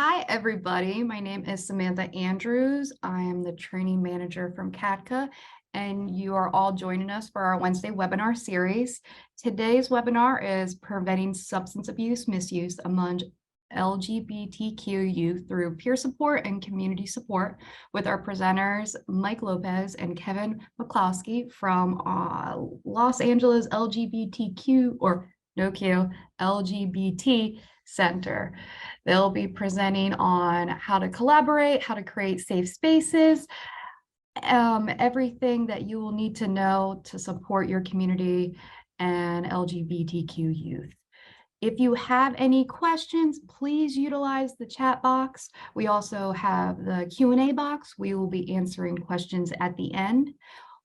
Hi, everybody. My name is Samantha Andrews. I am the training manager from CATCA, and you are all joining us for our Wednesday webinar series. Today's webinar is Preventing Substance Abuse Misuse Among LGBTQ youth through peer support and community support with our presenters, Mike Lopez and Kevin McCloskey from Los Angeles LGBTQ or no Q LGBT Center. They'll be presenting on how to collaborate, how to create safe spaces, everything that you will need to know to support your community and LGBTQ youth. If you have any questions, please utilize the chat box. We also have the Q&A box. We will be answering questions at the end.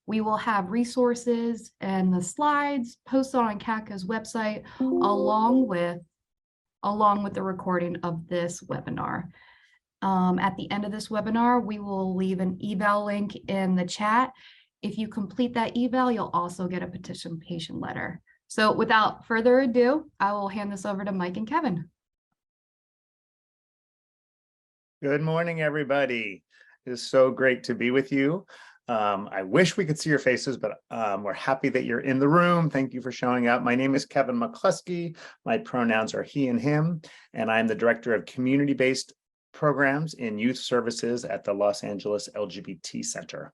We will have resources and the slides posted on CATCA's website along with the recording of this webinar. At the end of this webinar, we will leave an eval link in the chat. If you complete that eval, you'll also get a participation letter. So without further ado, I will hand this over to Mike and Kevin. Good morning, everybody. It is so great to be with you. I wish we could see your faces, but we're happy that you're in the room. Thank you for showing up. My name is Kevin McCluskey. My pronouns are he and him, and I'm the director of community-based programs in youth services at the Los Angeles LGBT Center.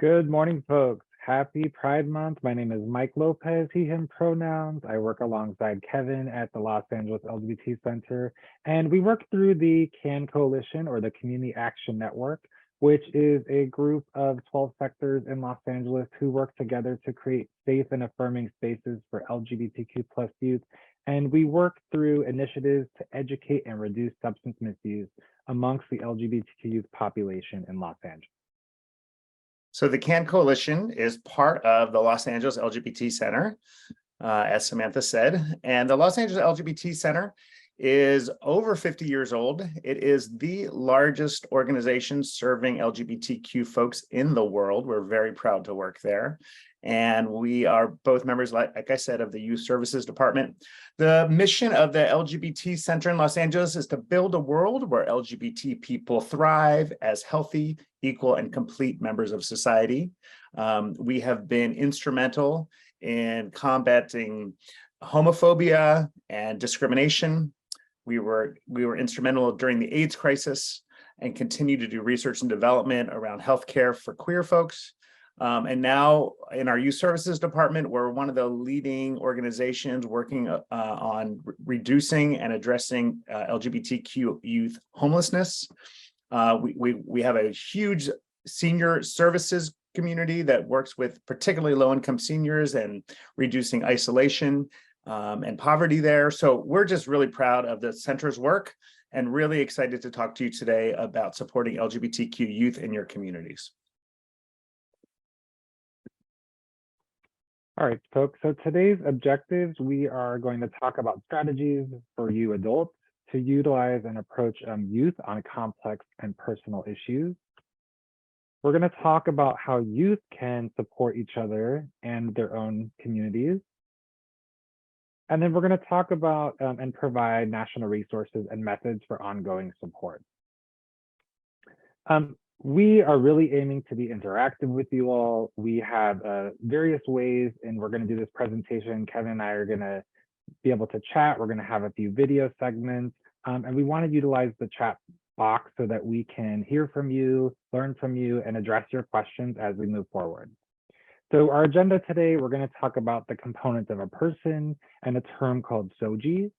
Good morning, folks. Happy Pride Month. My name is Mike Lopez, he, him pronouns. I work alongside Kevin at the Los Angeles LGBT Center, and we work through the CAN Coalition, or the Community Action Network, which is a group of 12 sectors in Los Angeles who work together to create safe and affirming spaces for LGBTQ+ youth. And we work through initiatives to educate and reduce substance misuse amongst the LGBTQ youth population in Los Angeles. So the CAN Coalition is part of the Los Angeles LGBT Center, as Samantha said, and the Los Angeles LGBT Center is over 50 years old. It is the largest organization serving LGBTQ folks in the world. We're very proud to work there. And we are both members, like I said, of the Youth Services Department. The mission of the LGBT Center in Los Angeles is to build a world where LGBT people thrive as healthy, equal, and complete members of society. We have been instrumental in combating homophobia and discrimination. We were instrumental during the AIDS crisis and continue to do research and development around healthcare for queer folks. And now in our Youth Services Department, we're one of the leading organizations working on reducing and addressing LGBTQ youth homelessness. We have a huge senior services community that works with particularly low-income seniors and reducing isolation and poverty there. So we're just really proud of the center's work and really excited to talk to you today about supporting LGBTQ youth in your communities. All right, folks, so today's objectives, we are going to talk about strategies for you adults to utilize and approach youth on complex and personal issues. We're going to talk about how youth can support each other and their own communities. And then we're going to talk about and provide national resources and methods for ongoing support. We are really aiming to be interactive with you all. We have various ways, and we're going to do this presentation. Kevin and I are going to be able to chat. We're going to have a few video segments, and we want to utilize the chat box so that we can hear from you, learn from you, and address your questions as we move forward. So our agenda today, we're going to talk about the components of a person and a term called SOGI.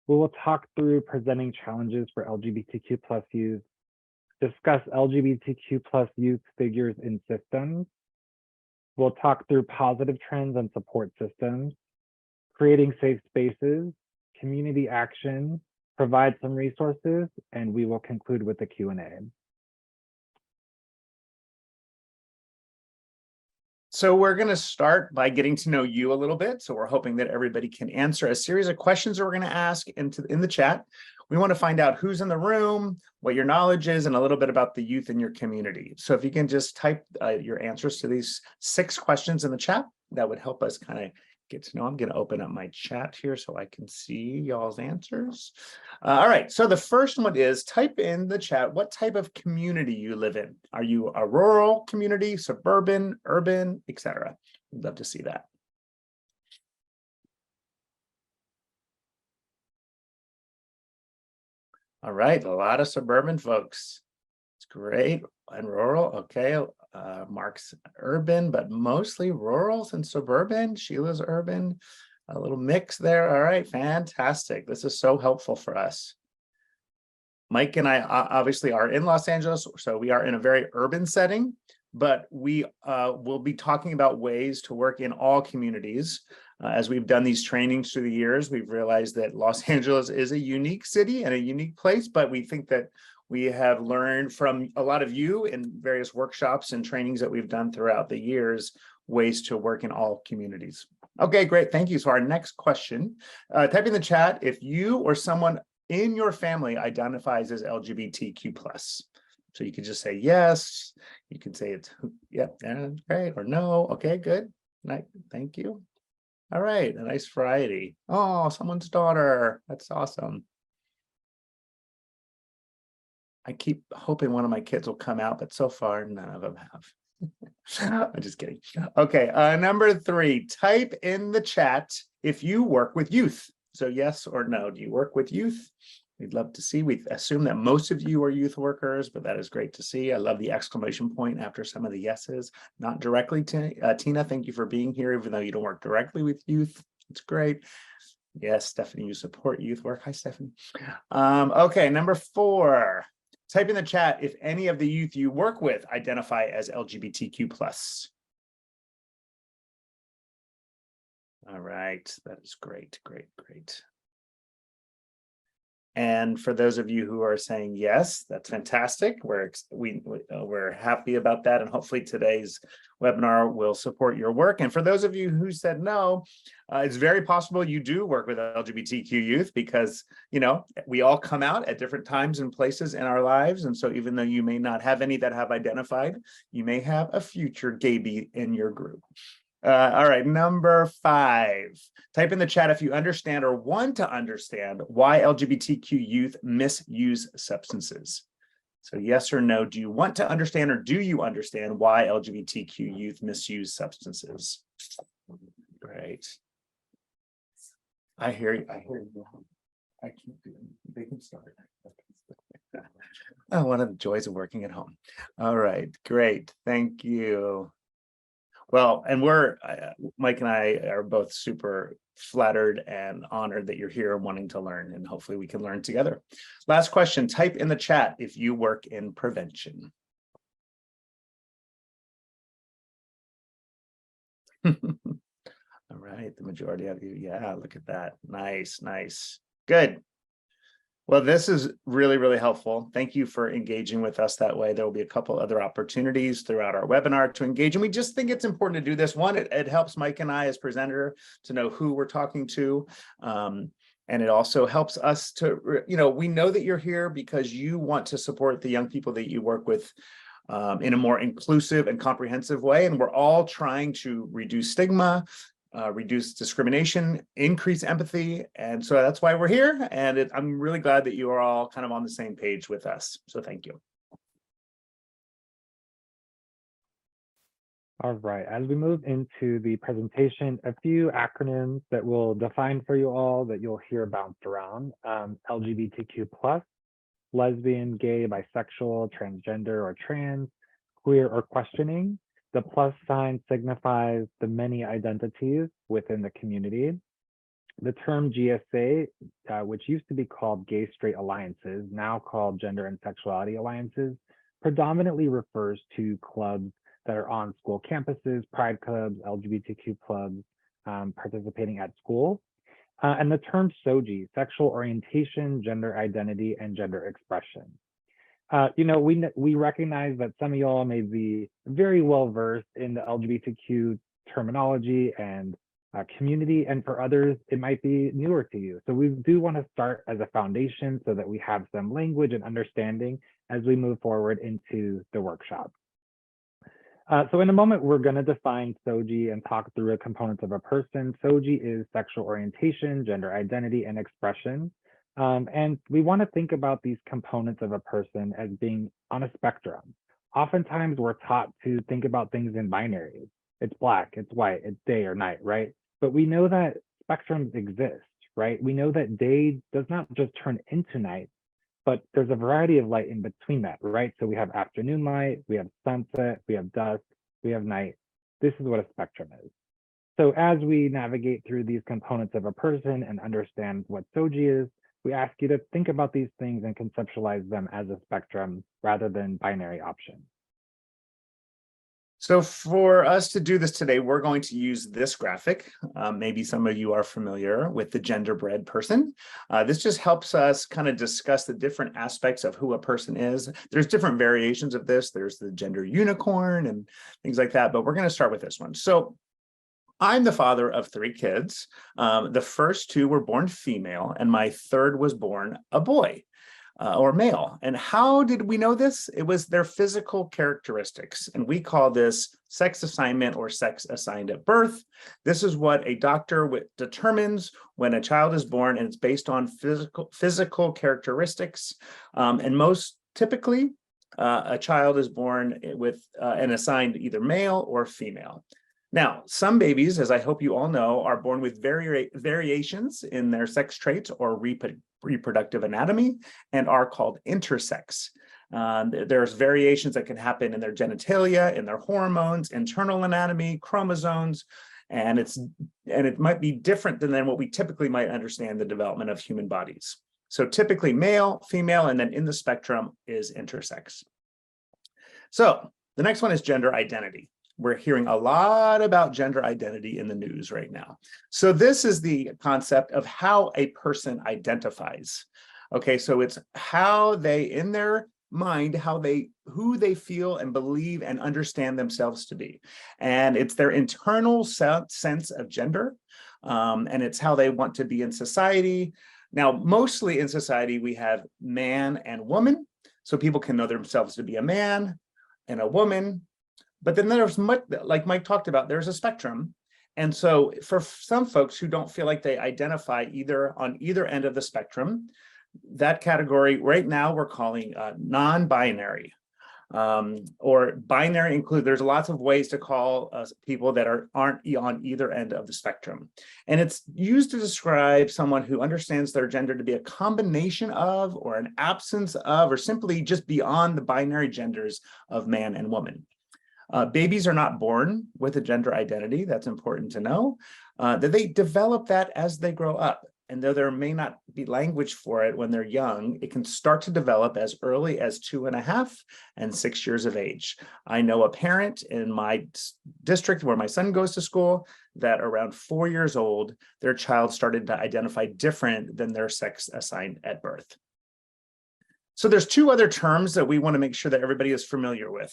We will talk through presenting challenges for LGBTQ+ youth, discuss LGBTQ+ youth figures in systems. We'll talk through positive trends and support systems, creating safe spaces, community action, provide some resources, and we will conclude with the Q&A. So we're going to start by getting to know you a little bit. So we're hoping that everybody can answer a series of questions that we're going to ask in the chat. We want to find out who's in the room, what your knowledge is, and a little bit about the youth in your community. So if you can just type your answers to these 6 questions in the chat, that would help us kind of good to know. I'm going to open up my chat here so I can see y'all's answers. All right, so the first one is type in the chat what type of community you live in. Are you a rural community, suburban, urban, etc.? We'd love to see that. All right, a lot of suburban folks. It's great. And rural, okay. Mark's urban, but mostly rural and suburban. Sheila's urban, a little mix there. All right, fantastic. This is so helpful for us. Mike and I obviously are in Los Angeles, so we are in a very urban setting, but we will be talking about ways to work in all communities. As we've done these trainings through the years, we've realized that Los Angeles is a unique city and a unique place, but we think that we have learned from a lot of you in various workshops and trainings that we've done throughout the years, ways to work in all communities. Okay, great. Thank you. So our next question, type in the chat if you or someone in your family identifies as LGBTQ+. So you can just say yes. You can say it's, yeah, great, or no. Okay, good. Thank you. All right, a nice variety. Oh, someone's daughter. That's awesome. I keep hoping one of my kids will come out, but so far none of them have. I'm just kidding. Okay, number 3, type in the chat if you work with youth. So yes or no, do you work with youth? We'd love to see. We assume that most of you are youth workers, but that is great to see. I love the exclamation point after some of the yeses. Not directly to Tina, thank you for being here, even though you don't work directly with youth. It's great. Yes, Stephanie, you support youth work. Hi, Stephanie. Okay, number 4. Type in the chat if any of the youth you work with identify as LGBTQ+. All right, that is great, great, great. And for those of you who are saying yes, that's fantastic. We're happy about that, and hopefully today's webinar will support your work. And for those of you who said no, it's very possible you do work with LGBTQ youth because, you know, we all come out at different times and places in our lives. And so even though you may not have any that have identified, you may have a future gay in your group. All right, number 5. Type in the chat if you understand or want to understand why LGBTQ youth misuse substances. So yes or no, do you want to understand or do you understand why LGBTQ youth misuse substances? Great. I hear you. I hear you. I can't do it. They can start. Oh, one of the joys of working at home. All right, great. Thank you. Well, and Mike and I are both super flattered and honored that you're here wanting to learn, and hopefully we can learn together. Last question, type in the chat if you work in prevention. All right, the majority of you, yeah, look at that. Nice, nice, good. Well, this is really, really helpful. Thank you for engaging with us that way. There will be a couple other opportunities throughout our webinar to engage. And we just think it's important to do this. One, it helps Mike and I as presenter to know who we're talking to. And it also helps us to, you know, we know that you're here because you want to support the young people that you work with in a more inclusive and comprehensive way. And we're all trying to reduce stigma, reduce discrimination, increase empathy. And so that's why we're here. And I'm really glad that you are all kind of on the same page with us. So thank you. All right, as we move into the presentation, a few acronyms that we'll define for you all that you'll hear bounced around. LGBTQ+, lesbian, gay, bisexual, transgender or trans, queer or questioning. The plus sign signifies the many identities within the community. The term GSA, which used to be called gay straight alliances, now called gender and sexuality alliances, predominantly refers to clubs that are on school campuses, pride clubs, LGBTQ clubs, participating at school. And the term SOGI, sexual orientation, gender identity, and gender expression. You know, we recognize that some of y'all may be very well versed in the LGBTQ terminology and community, and for others, it might be newer to you. So we do want to start as a foundation so that we have some language and understanding as we move forward into the workshop. So in a moment, we're going to define SOGI and talk through the components of a person. SOGI is sexual orientation, gender identity, and expression. And we want to think about these components of a person as being on a spectrum. Oftentimes, we're taught to think about things in binaries. It's black, it's white, it's day or night, right? But we know that spectrums exist, right? We know that day does not just turn into night, but there's a variety of light in between that, right? So we have afternoon light, we have sunset, we have dusk, we have night. This is what a spectrum is. So as we navigate through these components of a person and understand what SOGI is, we ask you to think about these things and conceptualize them as a spectrum rather than binary options. So for us to do this today, we're going to use this graphic. Maybe some of you are familiar with the genderbread person. This just helps us kind of discuss the different aspects of who a person is. There's different variations of this. There's the gender unicorn and things like that, but we're going to start with this one. So I'm the father of 3 kids. The first 2 were born female, and my third was born a boy. Or male. And how did we know this? It was their physical characteristics. And we call this sex assignment or sex assigned at birth. This is what a doctor determines when a child is born, and it's based on physical characteristics. And most typically, a child is born with and assigned either male or female. Now, some babies, as I hope you all know, are born with variations in their sex traits or reproductive anatomy and are called intersex. There's variations that can happen in their genitalia, in their hormones, internal anatomy, chromosomes, and it might be different than what we typically might understand the development of human bodies. So typically male, female, and then in the spectrum is intersex. So the next one is gender identity. We're hearing a lot about gender identity in the news right now. So this is the concept of how a person identifies. Okay, so it's how they, in their mind, who they feel and believe and understand themselves to be. And it's their internal sense of gender, and it's how they want to be in society. Now, mostly in society, we have man and woman. So people can know themselves to be a man and a woman. But then there's much, like Mike talked about, there's a spectrum. And so for some folks who don't feel like they identify on either end of the spectrum, that category right now we're calling non-binary. Or binary there's lots of ways to call people that aren't on either end of the spectrum. And it's used to describe someone who understands their gender to be a combination of, or an absence of, or simply just beyond the binary genders of man and woman. Babies are not born with a gender identity. That's important to know, that they develop that as they grow up. And though there may not be language for it when they're young, it can start to develop as early as 2.5 and 6 years of age. I know a parent in my district where my son goes to school that around 4 years old, their child started to identify different than their sex assigned at birth. So there's 2 other terms that we want to make sure that everybody is familiar with.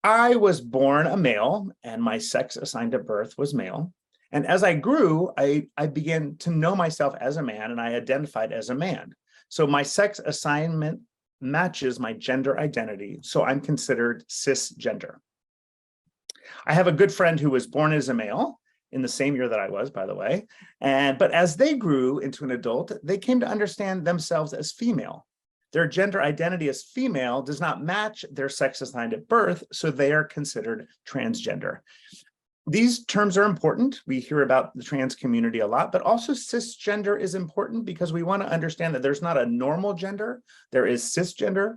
I was born a male and my sex assigned at birth was male. And as I grew, I began to know myself as a man and I identified as a man. So my sex assignment matches my gender identity. So I'm considered cisgender. I have a good friend who was born as a male in the same year that I was, by the way. But as they grew into an adult, they came to understand themselves as female. Their gender identity as female does not match their sex assigned at birth, so they are considered transgender. These terms are important. We hear about the trans community a lot, but also cisgender is important because we want to understand that there's not a normal gender. There is cisgender,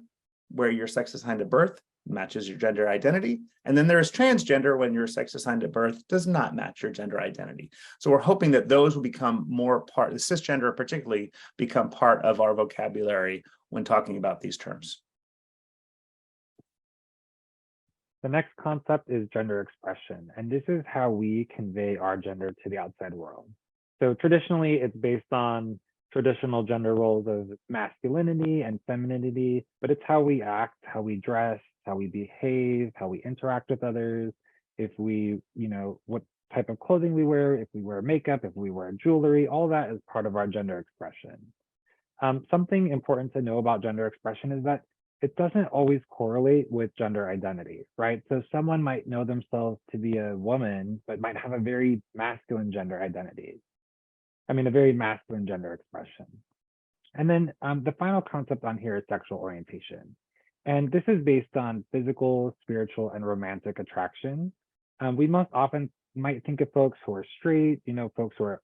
where your sex assigned at birth matches your gender identity. And then there is transgender when your sex assigned at birth does not match your gender identity. So we're hoping that those will become more part, the cisgender particularly, become part of our vocabulary when talking about these terms. The next concept is gender expression, and this is how we convey our gender to the outside world. So traditionally, it's based on traditional gender roles of masculinity and femininity, but it's how we act, how we dress, how we behave, how we interact with others, if we, what type of clothing we wear, if we wear makeup, if we wear jewelry, all that is part of our gender expression. Something important to know about gender expression is that it doesn't always correlate with gender identity, right? So someone might know themselves to be a woman, but might have a very masculine gender identity. I mean, a very masculine gender expression. And then the final concept on here is sexual orientation. And this is based on physical, spiritual, and romantic attraction. We most often might think of folks who are straight, folks who are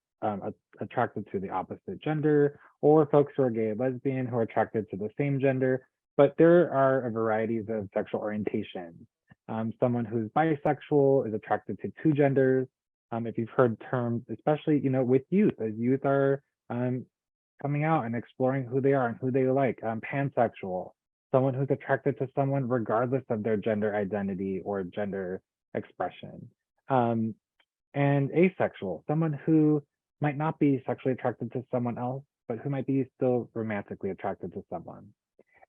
attracted to the opposite gender, or folks who are gay or lesbian who are attracted to the same gender. But there are a varieties of sexual orientation. Someone who's bisexual is attracted to two genders. If you've heard terms, especially with youth, as youth are coming out and exploring who they are and who they like, pansexual, someone who's attracted to someone regardless of their gender identity or gender expression. And asexual, someone who might not be sexually attracted to someone else, but who might be still romantically attracted to someone.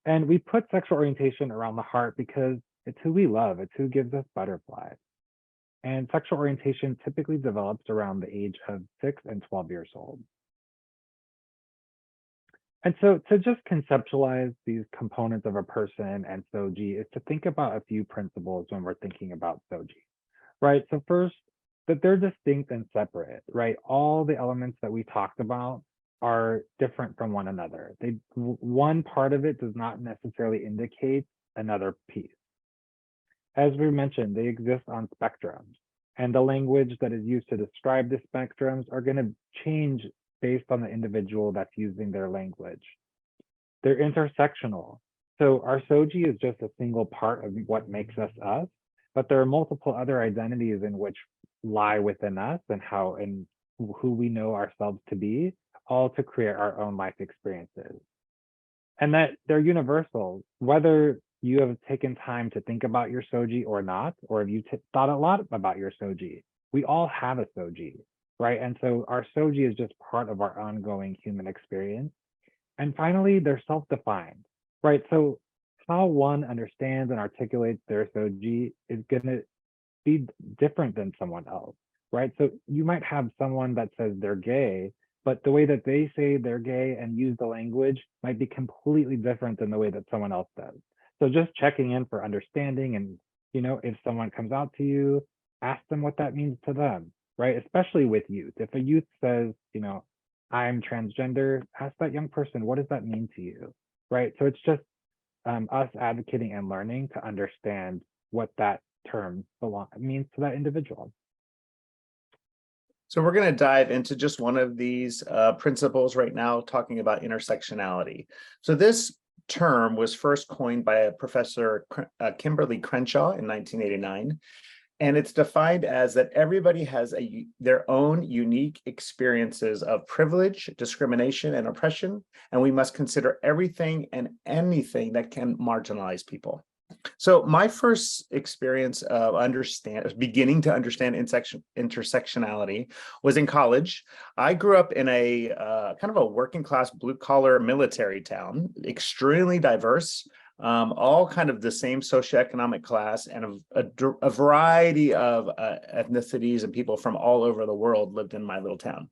And we put sexual orientation around the heart because it's who we love, it's who gives us butterflies. And sexual orientation typically develops around the age of 6 and 12 years old. And so to just conceptualize these components of a person and SOGI is to think about a few principles when we're thinking about SOGI, right? So first, that they're distinct and separate, right? All the elements that we talked about are different from one another. One part of it does not necessarily indicate another piece. As we mentioned, they exist on spectrums, and the language that is used to describe the spectrums are going to change based on the individual that's using their language. They're intersectional. So our SOGI is just a single part of what makes us us, but there are multiple other identities in which lie within us and how and who we know ourselves to be, all to create our own life experiences. And that they're universal, whether you have taken time to think about your SOGI or not, or if you thought a lot about your SOGI, we all have a SOGI, right? And so our SOGI is just part of our ongoing human experience. And finally, they're self-defined, right? So how one understands and articulates their SOGI is going to be different than someone else, right? So you might have someone that says they're gay, but the way that they say they're gay and use the language might be completely different than the way that someone else does. So just checking in for understanding, and if someone comes out to you, ask them what that means to them, right? Especially with youth. If a youth says, I'm transgender, ask that young person, what does that mean to you, right? So it's just us advocating and learning to understand what that term means to that individual. So we're going to dive into just one of these principles right now, talking about intersectionality. So this term was first coined by a professor, Kimberly Crenshaw, in 1989. And it's defined as that everybody has their own unique experiences of privilege, discrimination, and oppression, and we must consider everything and anything that can marginalize people. So my first experience of beginning to understand intersectionality was in college. I grew up in a kind of a working class, blue collar military town, extremely diverse, all kind of the same socioeconomic class, and a variety of ethnicities and people from all over the world lived in my little town.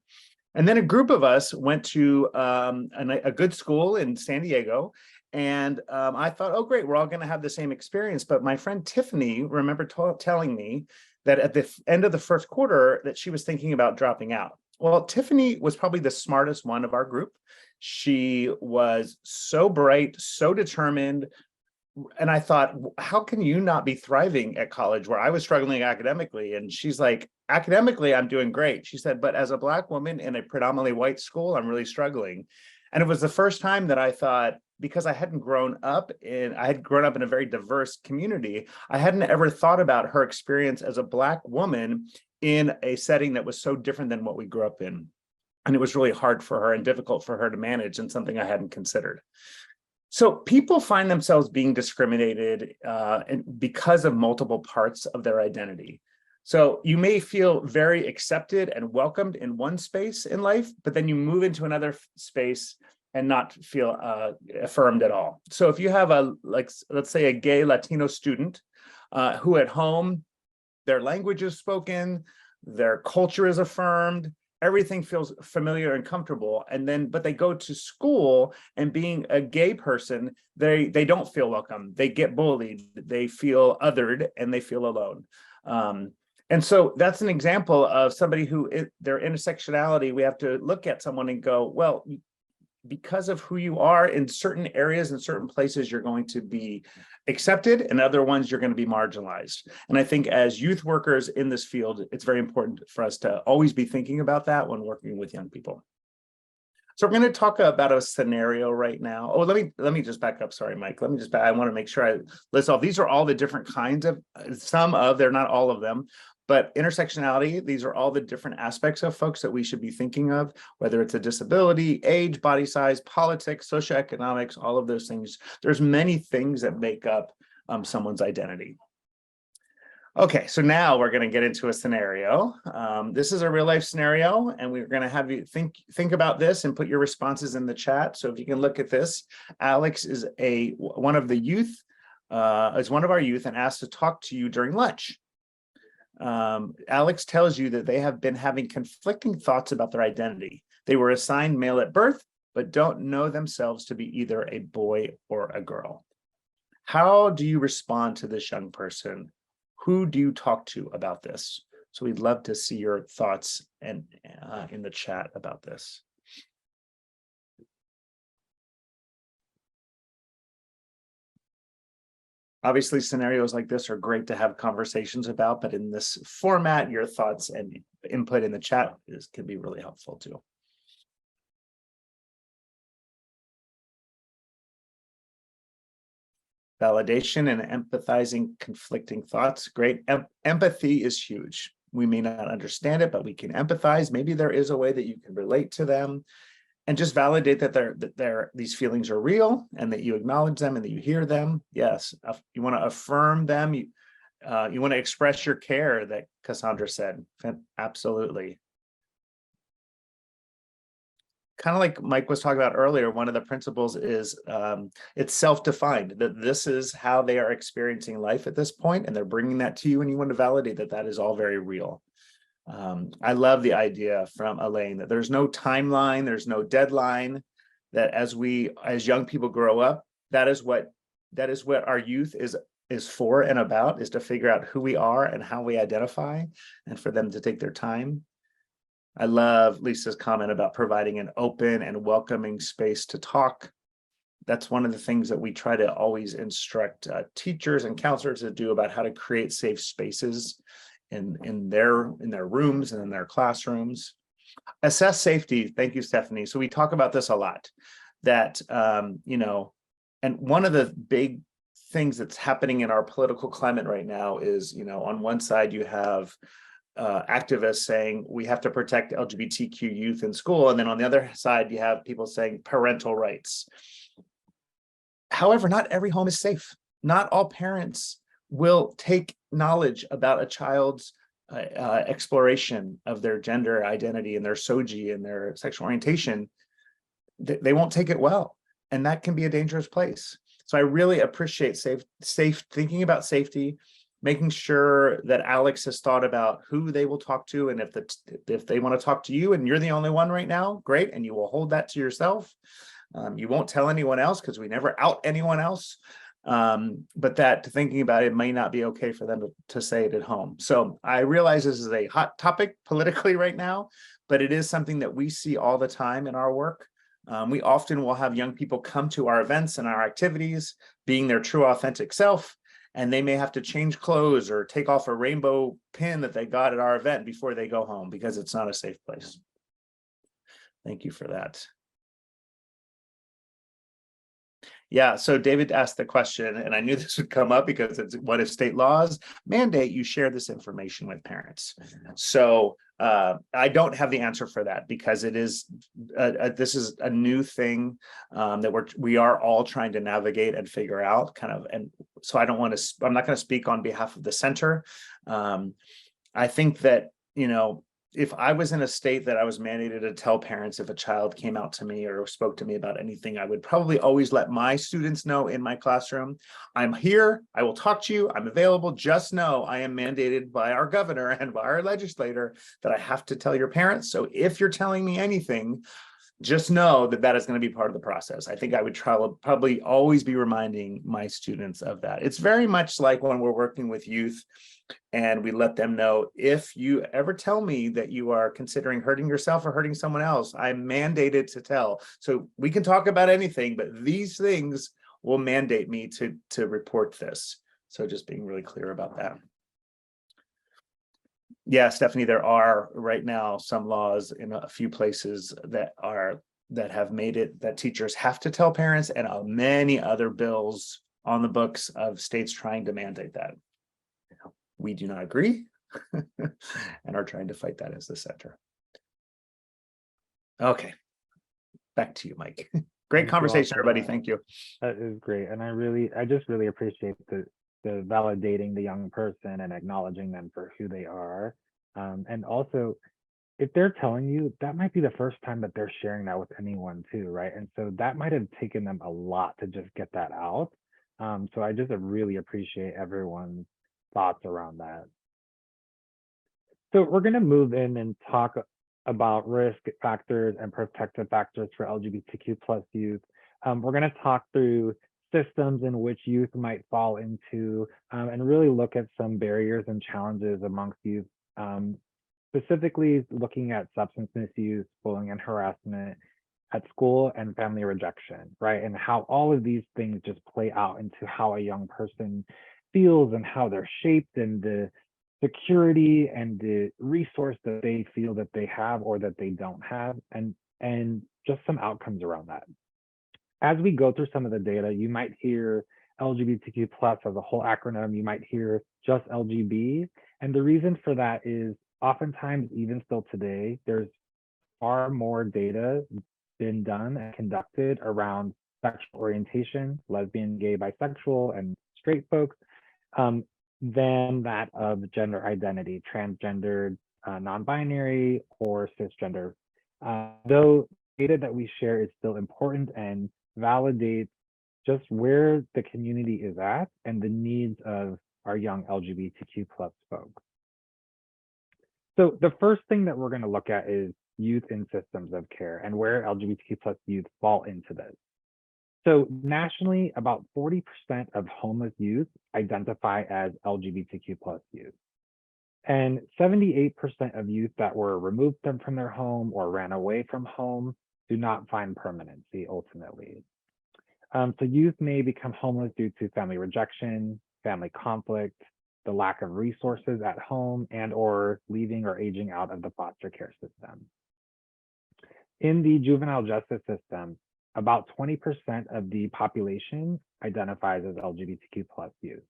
And then a group of us went to a good school in San Diego. And I thought, oh, great, we're all going to have the same experience. But my friend Tiffany remembered telling me that at the end of the first quarter that she was thinking about dropping out. Well, Tiffany was probably the smartest one of our group. She was so bright, so determined. And I thought, how can you not be thriving at college where I was struggling academically? And she's like, academically, I'm doing great. She said, but as a Black woman in a predominantly white school, I'm really struggling. And it was the first time that I thought, because I had grown up in a very diverse community, I hadn't ever thought about her experience as a Black woman in a setting that was so different than what we grew up in. And it was really hard for her and difficult for her to manage, and something I hadn't considered. So people find themselves being discriminated because of multiple parts of their identity. So you may feel very accepted and welcomed in one space in life, but then you move into another space and not feel affirmed at all. So if you have let's say a gay Latino student who at home, their language is spoken, their culture is affirmed, everything feels familiar and comfortable, and then but they go to school, and being a gay person, they don't feel welcome, they get bullied, they feel othered, and they feel alone. And so that's an example of somebody who their intersectionality, we have to look at someone and go, well, because of who you are in certain areas and certain places, you're going to be accepted, and other ones you're going to be marginalized. And I think as youth workers in this field, it's very important for us to always be thinking about that when working with young people. So we're going to talk about a scenario right now. Oh, let me just back up. Sorry, Mike. Let me just back. I want to make sure I list all. These are all the different kinds of, they're not all of them, but intersectionality, these are all the different aspects of folks that we should be thinking of, whether it's a disability, age, body size, politics, socioeconomics, all of those things. There's many things that make up someone's identity. Okay, so now we're going to get into a scenario. This is a real life scenario, and we're going to have you think about this and put your responses in the chat. So if you can look at this, Alex is one of our youth and asked to talk to you during lunch. Alex tells you that they have been having conflicting thoughts about their identity. They were assigned male at birth, but don't know themselves to be either a boy or a girl. How do you respond to this young person? Who do you talk to about this? So we'd love to see your thoughts and in the chat about this. Obviously, scenarios like this are great to have conversations about, but in this format, your thoughts and input in the chat can be really helpful too. Validation and empathizing conflicting thoughts. Great. Empathy is huge. We may not understand it, but we can empathize. Maybe there is a way that you can relate to them and just validate that these feelings are real and that you acknowledge them and that you hear them. Yes, you want to affirm them. You want to express your care, that Cassandra said. Absolutely. Kind of like Mike was talking about earlier, one of the principles is it's self-defined, that this is how they are experiencing life at this point, and they're bringing that to you, and you want to validate that that is all very real. I love the idea from Elaine that there's no timeline, there's no deadline, that as young people grow up, that is what our youth is for and about, is to figure out who we are and how we identify, and for them to take their time. I love Lisa's comment about providing an open and welcoming space to talk. That's one of the things that we try to always instruct teachers and counselors to do, about how to create safe spaces in their rooms and in their classrooms. Assess safety. Thank you, Stephanie. So we talk about this a lot, that, and one of the big things that's happening in our political climate right now is, on one side you have activists saying we have to protect LGBTQ youth in school, and then on the other side you have people saying parental rights. However, not every home is safe. Not all parents will take knowledge about a child's exploration of their gender identity and their SOGI and their sexual orientation. They won't take it well, and that can be a dangerous place. So I really appreciate safe thinking about safety, making sure that Alex has thought about who they will talk to, and if they want to talk to you and you're the only one right now, great, and you will hold that to yourself. You won't tell anyone else, because we never out anyone else. But that thinking about it may not be okay for them to say it at home. So I realize this is a hot topic politically right now, but it is something that we see all the time in our work. We often will have young people come to our events and our activities being their true authentic self, and they may have to change clothes or take off a rainbow pin that they got at our event before they go home, because it's not a safe place. Thank you for that. Yeah, so David asked the question, and I knew this would come up because it's, what if state laws mandate you share this information with parents? So I don't have the answer for that, because it is this is a new thing that we are all trying to navigate and figure out, kind of. And so I'm not going to speak on behalf of the center. I think that, if I was in a state that I was mandated to tell parents if a child came out to me or spoke to me about anything, I would probably always let my students know in my classroom, I'm here, I will talk to you, I'm available, just know I am mandated by our governor and by our legislator that I have to tell your parents. So if you're telling me anything, just know that that is going to be part of the process. I think I would probably always be reminding my students of that. It's very much like when we're working with youth and we let them know, if you ever tell me that you are considering hurting yourself or hurting someone else, I'm mandated to tell. So we can talk about anything, but these things will mandate me to report this. So just being really clear about that. Yeah, Stephanie, there are right now some laws in a few places that have made it that teachers have to tell parents, and many other bills on the books of states trying to mandate that. We do not agree and are trying to fight that as the center. Okay, back to you, Mike. Great conversation, everybody. Thank you. That is great. And I just really appreciate the validating the young person and acknowledging them for who they are. And also, if they're telling you, that might be the first time that they're sharing that with anyone too, right? And so that might have taken them a lot to just get that out. So I just really appreciate everyone's thoughts around that. So we're going to move in and talk about risk factors and protective factors for LGBTQ plus youth. We're going to talk through systems in which youth might fall into, and really look at some barriers and challenges amongst youth, specifically looking at substance misuse, bullying and harassment at school, and family rejection, right? And how all of these things just play out into how a young person feels and how they're shaped, and the security and the resource that they feel that they have or that they don't have, and just some outcomes around that. As we go through some of the data, you might hear LGBTQ plus as a whole acronym, you might hear just LGB. And the reason for that is oftentimes, even still today, there's far more data been done and conducted around sexual orientation, lesbian, gay, bisexual, and straight folks, than that of gender identity, transgendered, non-binary, or cisgender. Though data that we share is still important and validates just where the community is at and the needs of our young LGBTQ plus folks. So the first thing that we're going to look at is youth in systems of care and where LGBTQ plus youth fall into this. So nationally, about 40% of homeless youth identify as LGBTQ plus youth. And 78% of youth that were removed from their home or ran away from home do not find permanency ultimately. So youth may become homeless due to family rejection, family conflict, the lack of resources at home, and or leaving or aging out of the foster care system. In the juvenile justice system, about 20% of the population identifies as LGBTQ plus youth,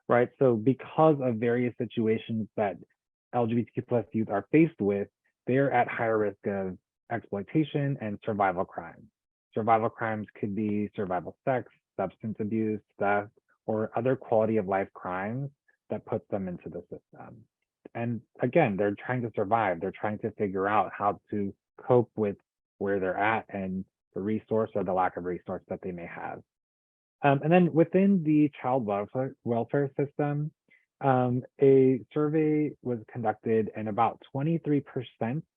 right? So because of various situations that LGBTQ plus youth are faced with, they're at higher risk of exploitation and survival crimes. Survival crimes could be survival sex, substance abuse, theft, or other quality of life crimes that put them into the system. And again, they're trying to survive. They're trying to figure out how to cope with where they're at and the resource or the lack of resource that they may have. And then within the child welfare system, a survey was conducted, and about 23%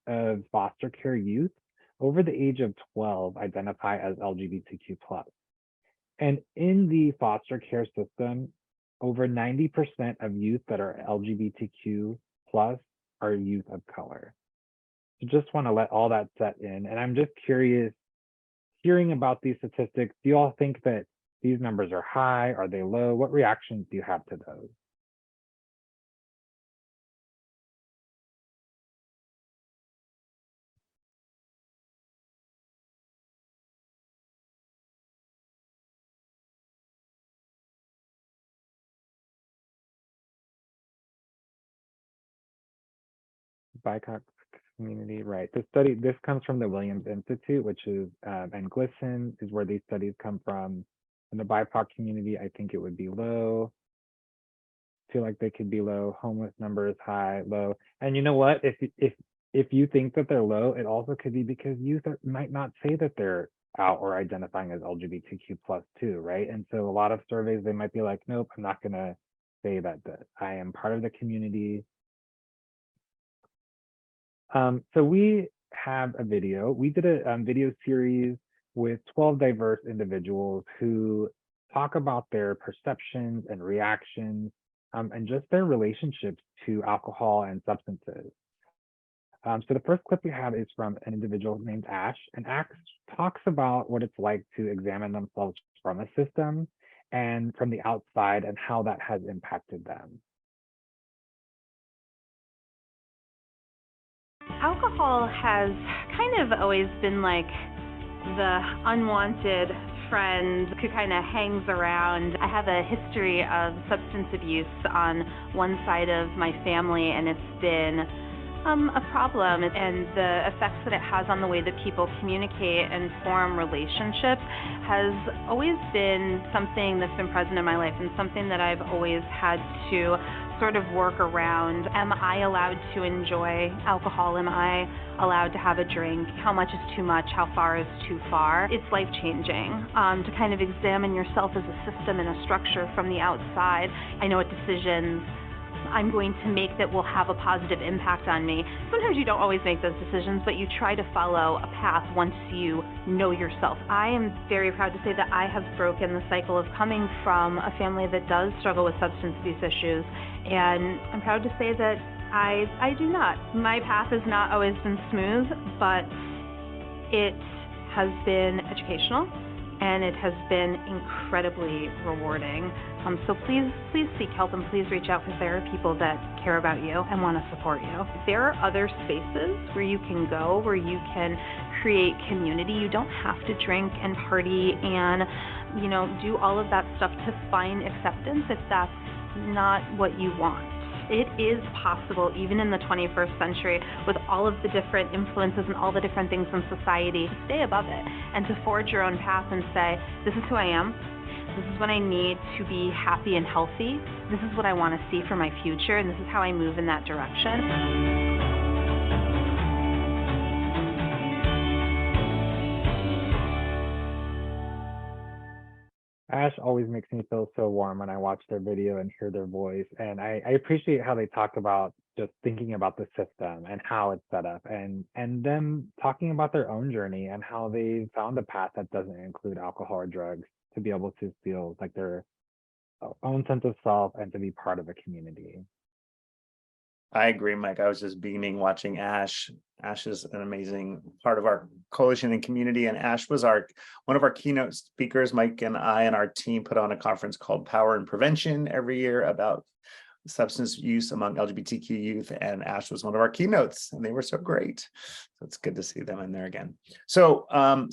of foster care youth over the age of 12 identify as LGBTQ plus. And in the foster care system, over 90% of youth that are LGBTQ plus are youth of color. So just want to let all that set in. And I'm just curious, hearing about these statistics, do you all think that these numbers are high? Are they low? What reactions do you have to those? BIPOC community, right? This comes from the Williams Institute, which is, and GLSEN is where these studies come from. In the BIPOC community, I think it would be low. Feel like they could be low. Homeless number is high, low. And you know what? If if you think that they're low, it also could be because youth might not say that they're out or identifying as LGBTQ plus too, right? And so a lot of surveys, they might be like, nope, I'm not gonna say that I am part of the community. So we have a video. We did a video series with 12 diverse individuals who talk about their perceptions and reactions and just their relationships to alcohol and substances. So the first clip we have is from an individual named Ash, and Ash talks about what it's like to examine themselves from a system and from the outside and how that has impacted them. Alcohol has kind of always been like the unwanted friend who kind of hangs around. I have a history of substance abuse on one side of my family, and it's been a problem, and the effects that it has on the way that people communicate and form relationships has always been something that's been present in my life and something that I've always had to sort of work around. Am I allowed to enjoy alcohol? Am I allowed to have a drink? How much is too much? How far is too far? It's life-changing to kind of examine yourself as a system and a structure from the outside. I know what decisions I'm going to make that will have a positive impact on me. Sometimes you don't always make those decisions, but you try to follow a path once you know yourself. I am very proud to say that I have broken the cycle of coming from a family that does struggle with substance abuse issues, and I'm proud to say that I do not. My path has not always been smooth, but it has been educational and it has been incredibly rewarding. So please seek help, and please reach out, because there are people that care about you and want to support you. There are other spaces where you can go, where you can create community. You don't have to drink and party and, do all of that stuff to find acceptance if that's not what you want. It is possible, even in the 21st century, with all of the different influences and all the different things in society, to stay above it and to forge your own path and say, this is who I am. This is what I need to be happy and healthy. This is what I want to see for my future, and this is how I move in that direction. Ash always makes me feel so warm when I watch their video and hear their voice. And I appreciate how they talk about just thinking about the system and how it's set up, and them talking about their own journey and how they found a path that doesn't include alcohol or drugs to be able to feel like their own sense of self and to be part of a community. I agree, Mike. I was just beaming watching Ash. Ash is an amazing part of our coalition and community, and Ash was one of our keynote speakers. Mike and I and our team put on a conference called Power and Prevention every year about substance use among LGBTQ youth, and Ash was one of our keynotes, and they were so great. So it's good to see them in there again. So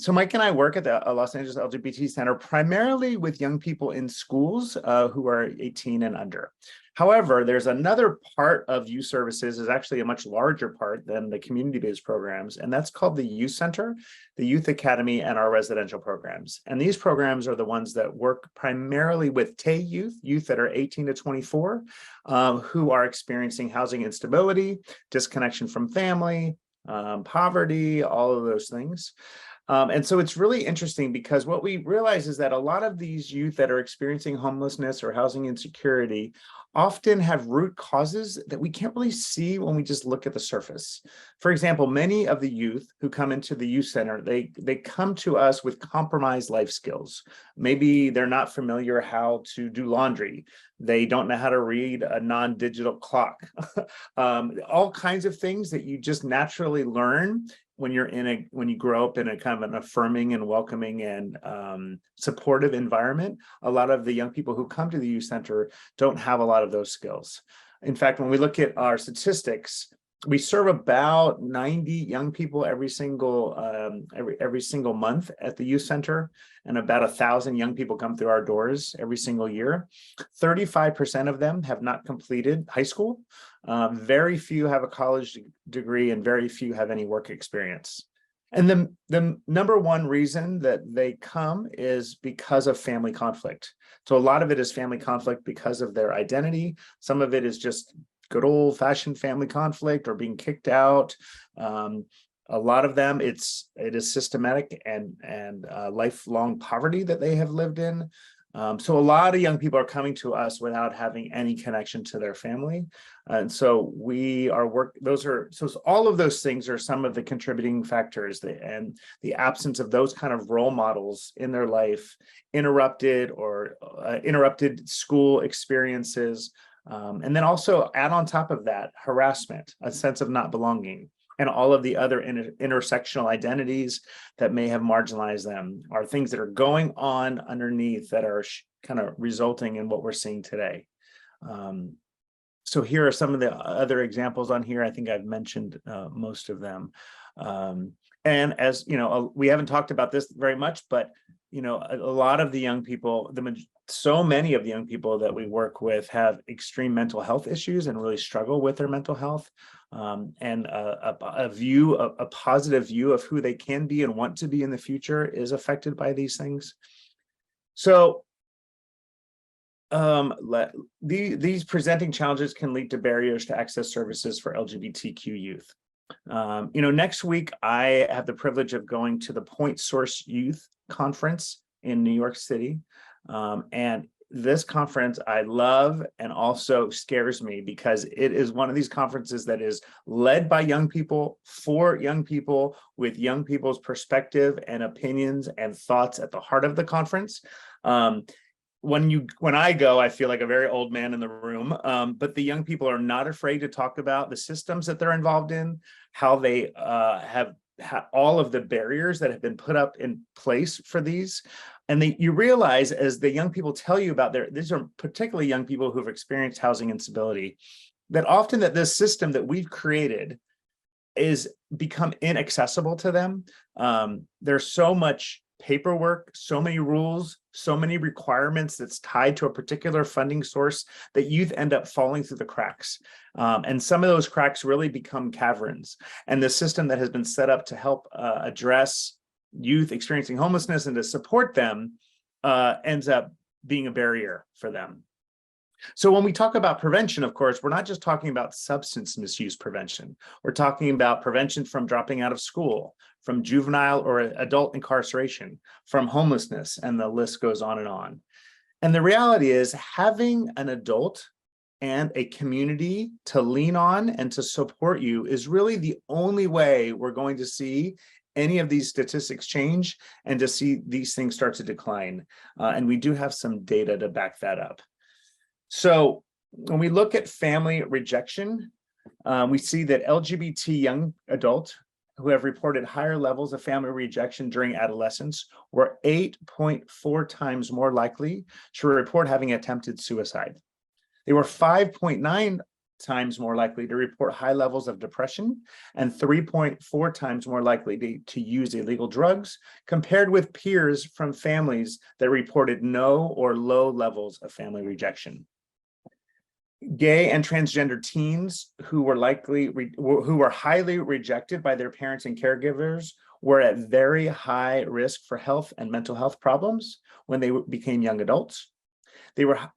Mike and I work at the Los Angeles LGBT Center primarily with young people in schools who are 18 and under. However, there's another part of youth services, is actually a much larger part than the community-based programs, and that's called the Youth Center, the Youth Academy, and our residential programs. And these programs are the ones that work primarily with TAY youth that are 18 to 24, who are experiencing housing instability, disconnection from family, poverty, all of those things. And so it's really interesting, because what we realize is that a lot of these youth that are experiencing homelessness or housing insecurity often have root causes that we can't really see when we just look at the surface. For example, many of the youth who come into the youth center, they come to us with compromised life skills. Maybe they're not familiar how to do laundry. They don't know how to read a non-digital clock. All kinds of things that you just naturally learn when you grow up in a kind of an affirming and welcoming and supportive environment. A lot of the young people who come to the youth center don't have a lot of those skills. In fact, when we look at our statistics, we serve about 90 young people every single month at the youth center, and about 1,000 young people come through our doors every single year. 35% of them have not completed high school. Very few have a college degree, and very few have any work experience. And the number one reason that they come is because of family conflict. So a lot of it is family conflict because of their identity. Some of it is just good old fashioned family conflict or being kicked out. A lot of them, it is systematic and lifelong poverty that they have lived in. So a lot of young people are coming to us without having any connection to their family. And so we are so all of those things are some of the contributing factors, and the absence of those kind of role models in their life, interrupted school experiences. And then also add on top of that, harassment, a sense of not belonging, and all of the other intersectional identities that may have marginalized them are things that are going on underneath that are kind of resulting in what we're seeing today. So here are some of the other examples on here. I think I've mentioned most of them. And as you know, we haven't talked about this very much, but you know, a lot of the young people, so many of the young people that we work with have extreme mental health issues and really struggle with their mental health. And a positive view of who they can be and want to be in the future is affected by these things. So these presenting challenges can lead to barriers to access services for LGBTQ youth. You know, next week, I have the privilege of going to the Point Source Youth Conference in New York City. And this conference I love and also scares me because it is one of these conferences that is led by young people for young people with young people's perspective and opinions and thoughts at the heart of the conference. When I go, I feel like a very old man in the room, but the young people are not afraid to talk about the systems that they're involved in, how they have all of the barriers that have been put up in place for these. And you realize as the young people tell you about these are particularly young people who've experienced housing instability, that often that this system that we've created is become inaccessible to them. There's so much paperwork, so many rules, so many requirements that's tied to a particular funding source that youth end up falling through the cracks. And some of those cracks really become caverns. And the system that has been set up to help address youth experiencing homelessness and to support them ends up being a barrier for them. So when we talk about prevention, of course, we're not just talking about substance misuse prevention. We're talking about prevention from dropping out of school, from juvenile or adult incarceration, from homelessness, and the list goes on. And the reality is having an adult and a community to lean on and to support you is really the only way we're going to see any of these statistics change and to see these things start to decline. And we do have some data to back that up. So when we look at family rejection, we see that LGBT young adults who have reported higher levels of family rejection during adolescence were 8.4 times more likely to report having attempted suicide. They were 5.9 times more likely to report high levels of depression and 3.4 times more likely to use illegal drugs compared with peers from families that reported no or low levels of family rejection. Gay and transgender teens who were highly rejected by their parents and caregivers were at very high risk for health and mental health problems when they became young adults.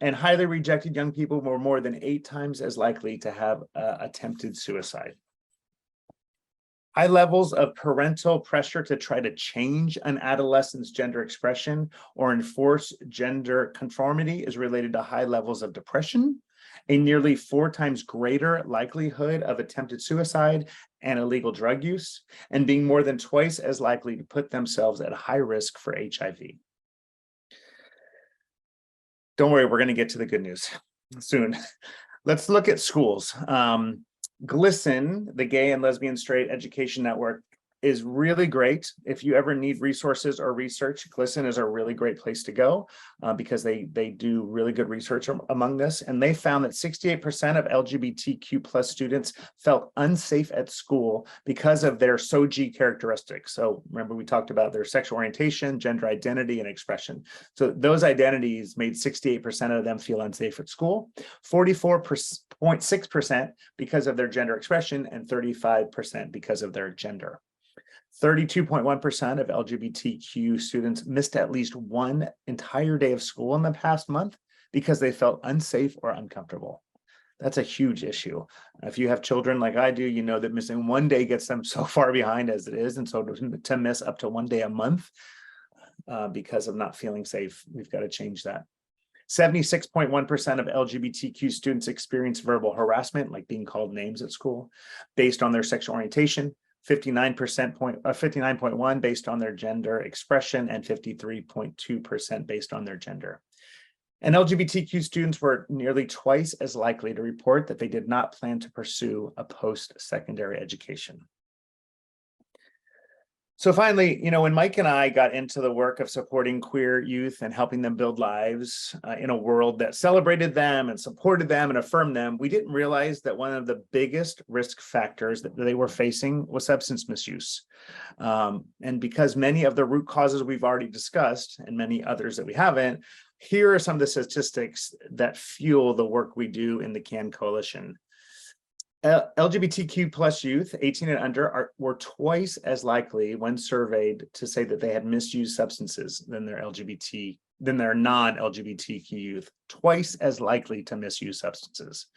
And highly rejected young people were more than 8 times as likely to have attempted suicide. High levels of parental pressure to try to change an adolescent's gender expression or enforce gender conformity is related to high levels of depression, a nearly 4 times greater likelihood of attempted suicide and illegal drug use, and being more than twice as likely to put themselves at high risk for HIV. Don't worry, we're going to get to the good news soon. Let's look at schools. GLSEN, the Gay and Lesbian Straight Education Network, is really great. If you ever need resources or research, GLSEN is a really great place to go because they do really good research among this. And they found that 68% of LGBTQ plus students felt unsafe at school because of their SOGI characteristics. So remember, we talked about their sexual orientation, gender identity, and expression. So those identities made 68% of them feel unsafe at school, 44.6% because of their gender expression, and 35% because of their gender. 32.1% of LGBTQ students missed at least one entire day of school in the past month because they felt unsafe or uncomfortable. That's a huge issue. If you have children like I do, you know that missing one day gets them so far behind as it is. And so to miss up to one day a month because of not feeling safe, we've got to change that. 76.1% of LGBTQ students experience verbal harassment, like being called names at school, based on their sexual orientation. 59.1 based on their gender expression, and 53.2% based on their gender. And LGBTQ students were nearly twice as likely to report that they did not plan to pursue a post-secondary education. So finally, when Mike and I got into the work of supporting queer youth and helping them build lives in a world that celebrated them and supported them and affirmed them, we didn't realize that one of the biggest risk factors that they were facing was substance misuse. And because many of the root causes we've already discussed and many others that we haven't, here are some of the statistics that fuel the work we do in the CAN Coalition. LGBTQ plus youth 18 and under were twice as likely when surveyed to say that they had misused substances than their non-LGBTQ youth, twice as likely to misuse substances.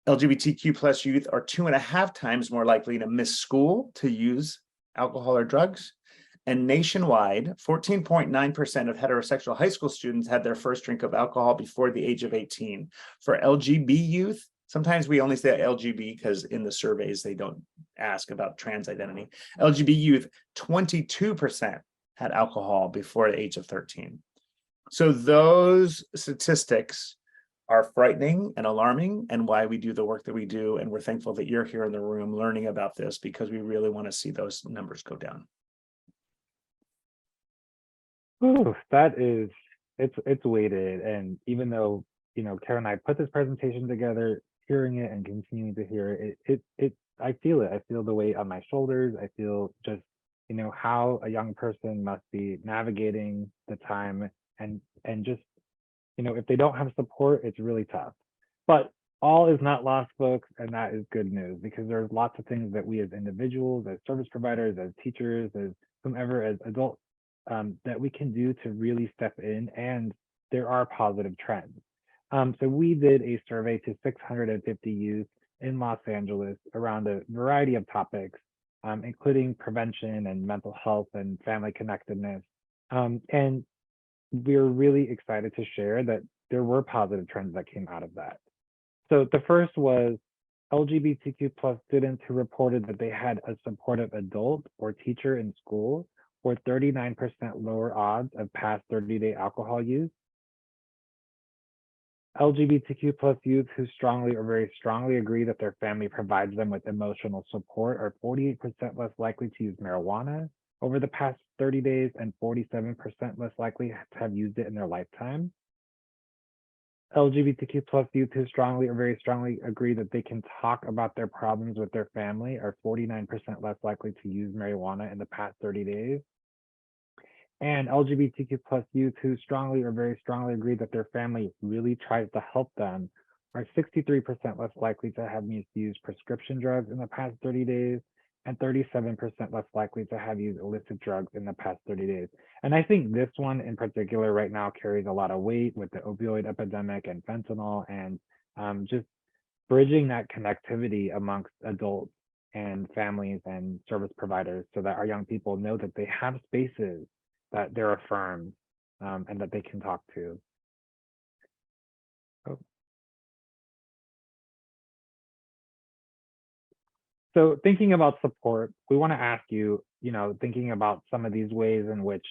LGBTQ plus youth are 2.5 times more likely to miss school to use alcohol or drugs. And nationwide, 14.9% of heterosexual high school students had their first drink of alcohol before the age of 18. For LGB youth, sometimes we only say LGB because in the surveys, they don't ask about trans identity. LGB youth, 22% had alcohol before the age of 13. So those statistics are frightening and alarming, and why we do the work that we do. And we're thankful that you're here in the room learning about this, because we really want to see those numbers go down. Ooh, it's weighted. And even though, Karen and I put this presentation together, hearing it and continuing to hear it, I feel it. I feel the weight on my shoulders. I feel just, how a young person must be navigating the time, and just, if they don't have support, it's really tough. But all is not lost, folks, and that is good news, because there's lots of things that we as individuals, as service providers, as teachers, as whomever, as adults, that we can do to really step in, and there are positive trends. So we did a survey to 650 youth in Los Angeles around a variety of topics, including prevention and mental health and family connectedness. And we're really excited to share that there were positive trends that came out of that. So the first was LGBTQ plus students who reported that they had a supportive adult or teacher in school, or 39% lower odds of past 30-day alcohol use. LGBTQ plus youth who strongly or very strongly agree that their family provides them with emotional support are 48% less likely to use marijuana over the past 30 days and 47% less likely to have used it in their lifetime. LGBTQ plus youth who strongly or very strongly agree that they can talk about their problems with their family are 49% less likely to use marijuana in the past 30 days. And LGBTQ plus youth who strongly or very strongly agree that their family really tries to help them are 63% less likely to have misused prescription drugs in the past 30 days and 37% less likely to have used illicit drugs in the past 30 days. And I think this one in particular right now carries a lot of weight with the opioid epidemic and fentanyl, and just bridging that connectivity amongst adults and families and service providers so that our young people know that they have spaces that they're affirmed and that they can talk to. Oh. So thinking about support, we want to ask you, thinking about some of these ways in which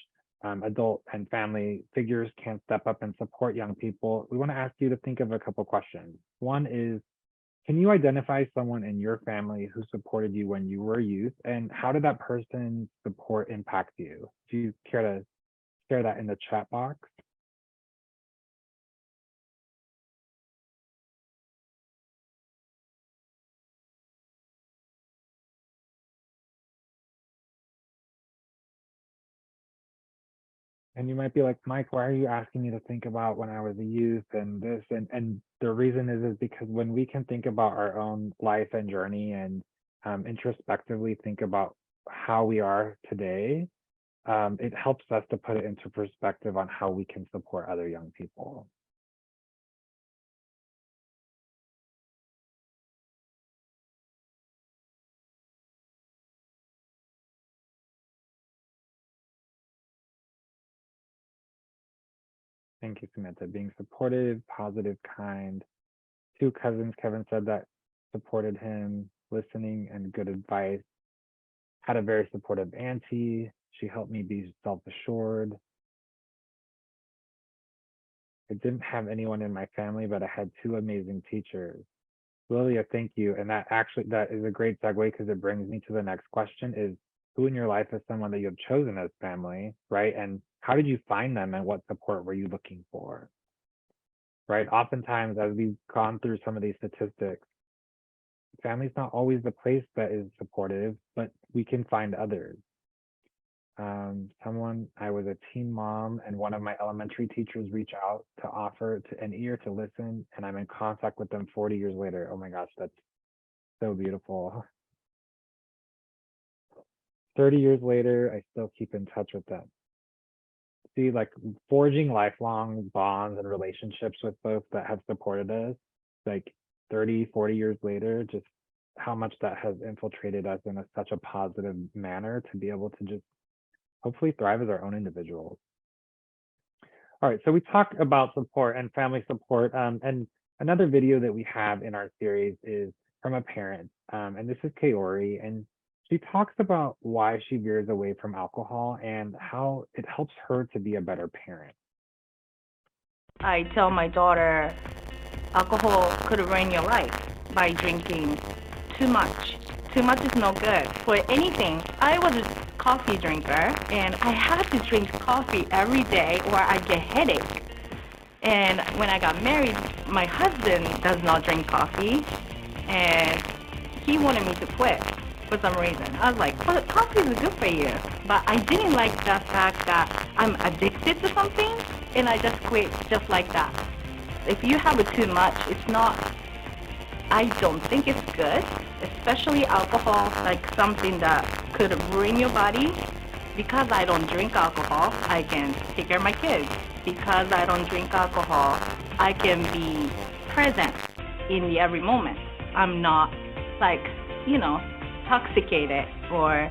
adult and family figures can step up and support young people, we want to ask you to think of a couple questions. One is, can you identify someone in your family who supported you when you were a youth, and how did that person's support impact you? Do you care to share that in the chat box? And you might be like, Mike, why are you asking me to think about when I was a youth and this? And the reason is because when we can think about our own life and journey and introspectively think about how we are today, it helps us to put it into perspective on how we can support other young people. Thank you, Samantha. Being supportive, positive, kind. 2 cousins, Kevin said, that supported him, listening and good advice. Had a very supportive auntie. She helped me be self-assured. I didn't have anyone in my family, but I had 2 amazing teachers. Lilia, thank you. And that is a great segue, because it brings me to the next question is, who in your life is someone that you have chosen as family, right? And how did you find them, and what support were you looking for? Right? Oftentimes, as we've gone through some of these statistics, family's not always the place that is supportive, but we can find others. I was a teen mom, and one of my elementary teachers reached out to offer an ear to listen, and I'm in contact with them 40 years later. Oh my gosh, that's so beautiful. 30 years later, I still keep in touch with them. See, like, forging lifelong bonds and relationships with folks that have supported us, like 30, 40 years later, just how much that has infiltrated us in such a positive manner to be able to just hopefully thrive as our own individuals. All right, so we talked about support and family support, and another video that we have in our series is from a parent, and this is Kaori, and she talks about why she veers away from alcohol and how it helps her to be a better parent. I tell my daughter alcohol could ruin your life by drinking too much. Too much is no good for anything. I was a coffee drinker, and I had to drink coffee every day or I get headache. And when I got married, my husband does not drink coffee, and he wanted me to quit for some reason. I was like, well, coffee is good for you. But I didn't like the fact that I'm addicted to something, and I just quit just like that. If you have it too much, it's not, I don't think it's good, especially alcohol, like something that could ruin your body. Because I don't drink alcohol, I can take care of my kids. Because I don't drink alcohol, I can be present in the every moment. I'm not like, intoxicated, or,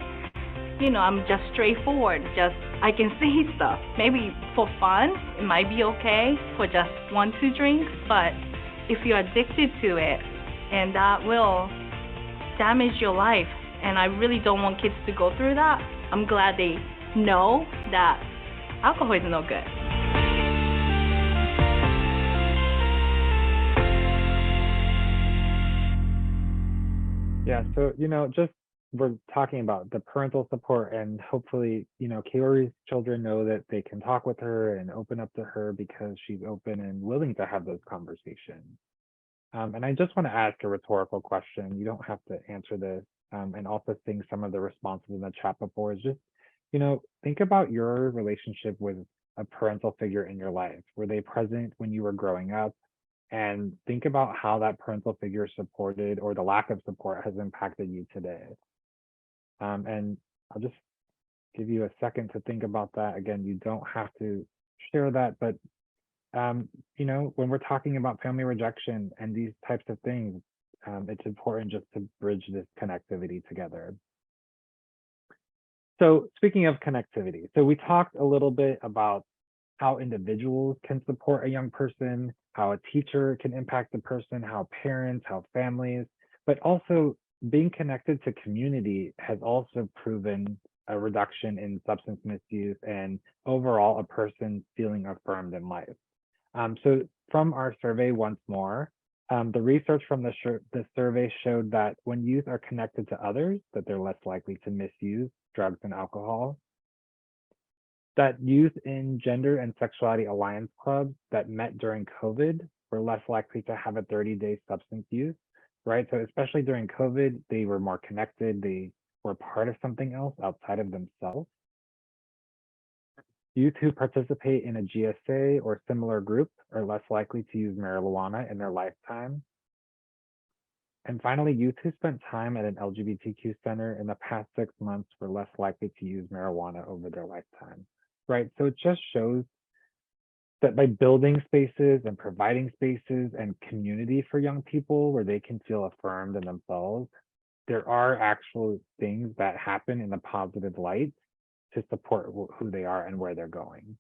I'm just straightforward. I can say stuff. Maybe for fun, it might be okay for just 1-2 drinks, but if you're addicted to it, and that will damage your life, and I really don't want kids to go through that. I'm glad they know that alcohol is no good. Yeah, so, just we're talking about the parental support, and hopefully, Kaori's children know that they can talk with her and open up to her because she's open and willing to have those conversations. And I just want to ask a rhetorical question. You don't have to answer this, and also seeing some of the responses in the chat before is just, think about your relationship with a parental figure in your life. Were they present when you were growing up? And think about how that parental figure supported, or the lack of support, has impacted you today. And I'll just give you a second to think about that. Again, you don't have to share that, but when we're talking about family rejection and these types of things, it's important just to bridge this connectivity together. So speaking of connectivity, so we talked a little bit about how individuals can support a young person, how a teacher can impact the person, how parents, how families, but also being connected to community has also proven a reduction in substance misuse and overall a person feeling affirmed in life. So from our survey once more, the research from the survey showed that when youth are connected to others, that they're less likely to misuse drugs and alcohol. That youth in gender and sexuality alliance clubs that met during COVID were less likely to have a 30-day substance use, right? So especially during COVID, they were more connected. They were part of something else outside of themselves. Youth who participate in a GSA or similar group are less likely to use marijuana in their lifetime. And finally, youth who spent time at an LGBTQ center in the past 6 months were less likely to use marijuana over their lifetime, right? So it just shows that by building spaces and providing spaces and community for young people where they can feel affirmed in themselves, there are actual things that happen in a positive light to support who they are and where they're going.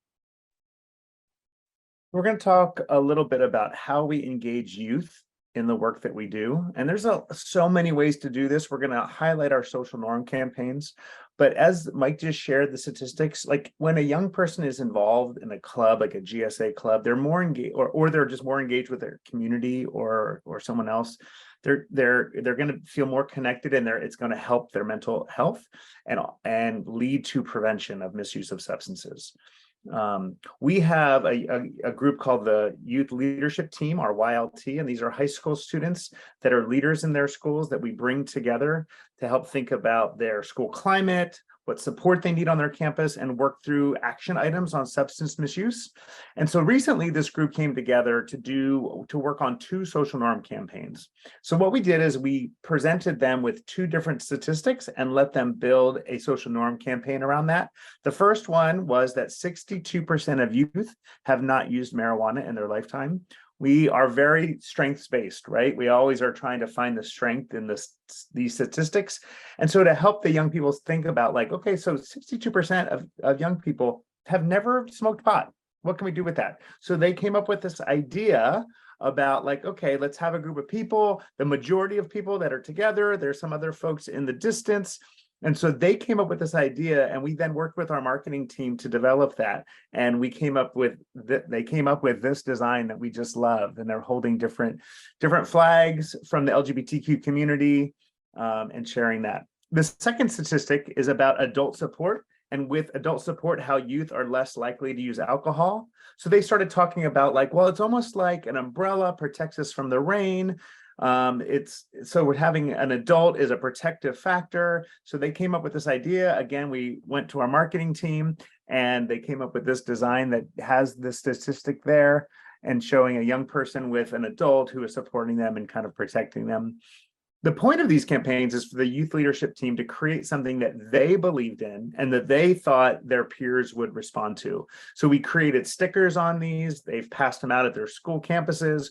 We're going to talk a little bit about how we engage youth in the work that we do. And there's so many ways to do this. We're going to highlight our social norm campaigns. But as Mike just shared the statistics, like when a young person is involved in a club, like a GSA club, they're more engaged, or they're just more engaged with their community or someone else. They're going to feel more connected, and it's going to help their mental health and lead to prevention of misuse of substances. We have a group called the Youth Leadership Team, our YLT, and these are high school students that are leaders in their schools that we bring together to help think about their school climate, what support they need on their campus, and work through action items on substance misuse. And so recently this group came together to work on 2 social norm campaigns. So what we did is we presented them with 2 different statistics and let them build a social norm campaign around that. The first one was that 62% of youth have not used marijuana in their lifetime. We are very strengths-based, right? We always are trying to find the strength in these statistics. And so to help the young people think about like, okay, so 62% of young people have never smoked pot. What can we do with that? So they came up with this idea about like, okay, let's have a group of people, the majority of people that are together, there's some other folks in the distance. And so they came up with this idea, and we then worked with our marketing team to develop that. And we came up with they came up with this design that we just love. And they're holding different flags from the LGBTQ community and sharing that. The second statistic is about adult support. And with adult support, how youth are less likely to use alcohol. So they started talking about like, well, it's almost like an umbrella protects us from the rain. So we're having an adult is a protective factor. So they came up with this idea. Again, we went to our marketing team and they came up with this design that has this statistic there and showing a young person with an adult who is supporting them and kind of protecting them. The point of these campaigns is for the youth leadership team to create something that they believed in and that they thought their peers would respond to. So we created stickers on these. They've passed them out at their school campuses,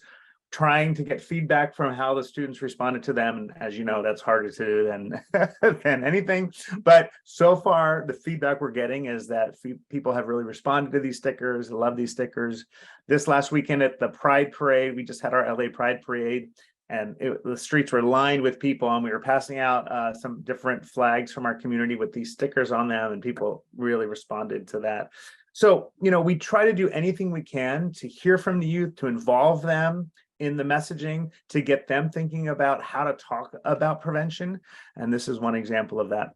trying to get feedback from how the students responded to them. And as you know, that's harder to do than anything. But so far, the feedback we're getting is that people have really responded to these stickers, love these stickers. This last weekend at the Pride Parade, we just had our LA Pride Parade, and the streets were lined with people, and we were passing out some different flags from our community with these stickers on them, and people really responded to that. So, we try to do anything we can to hear from the youth, to involve them in the messaging, to get them thinking about how to talk about prevention. And this is one example of that.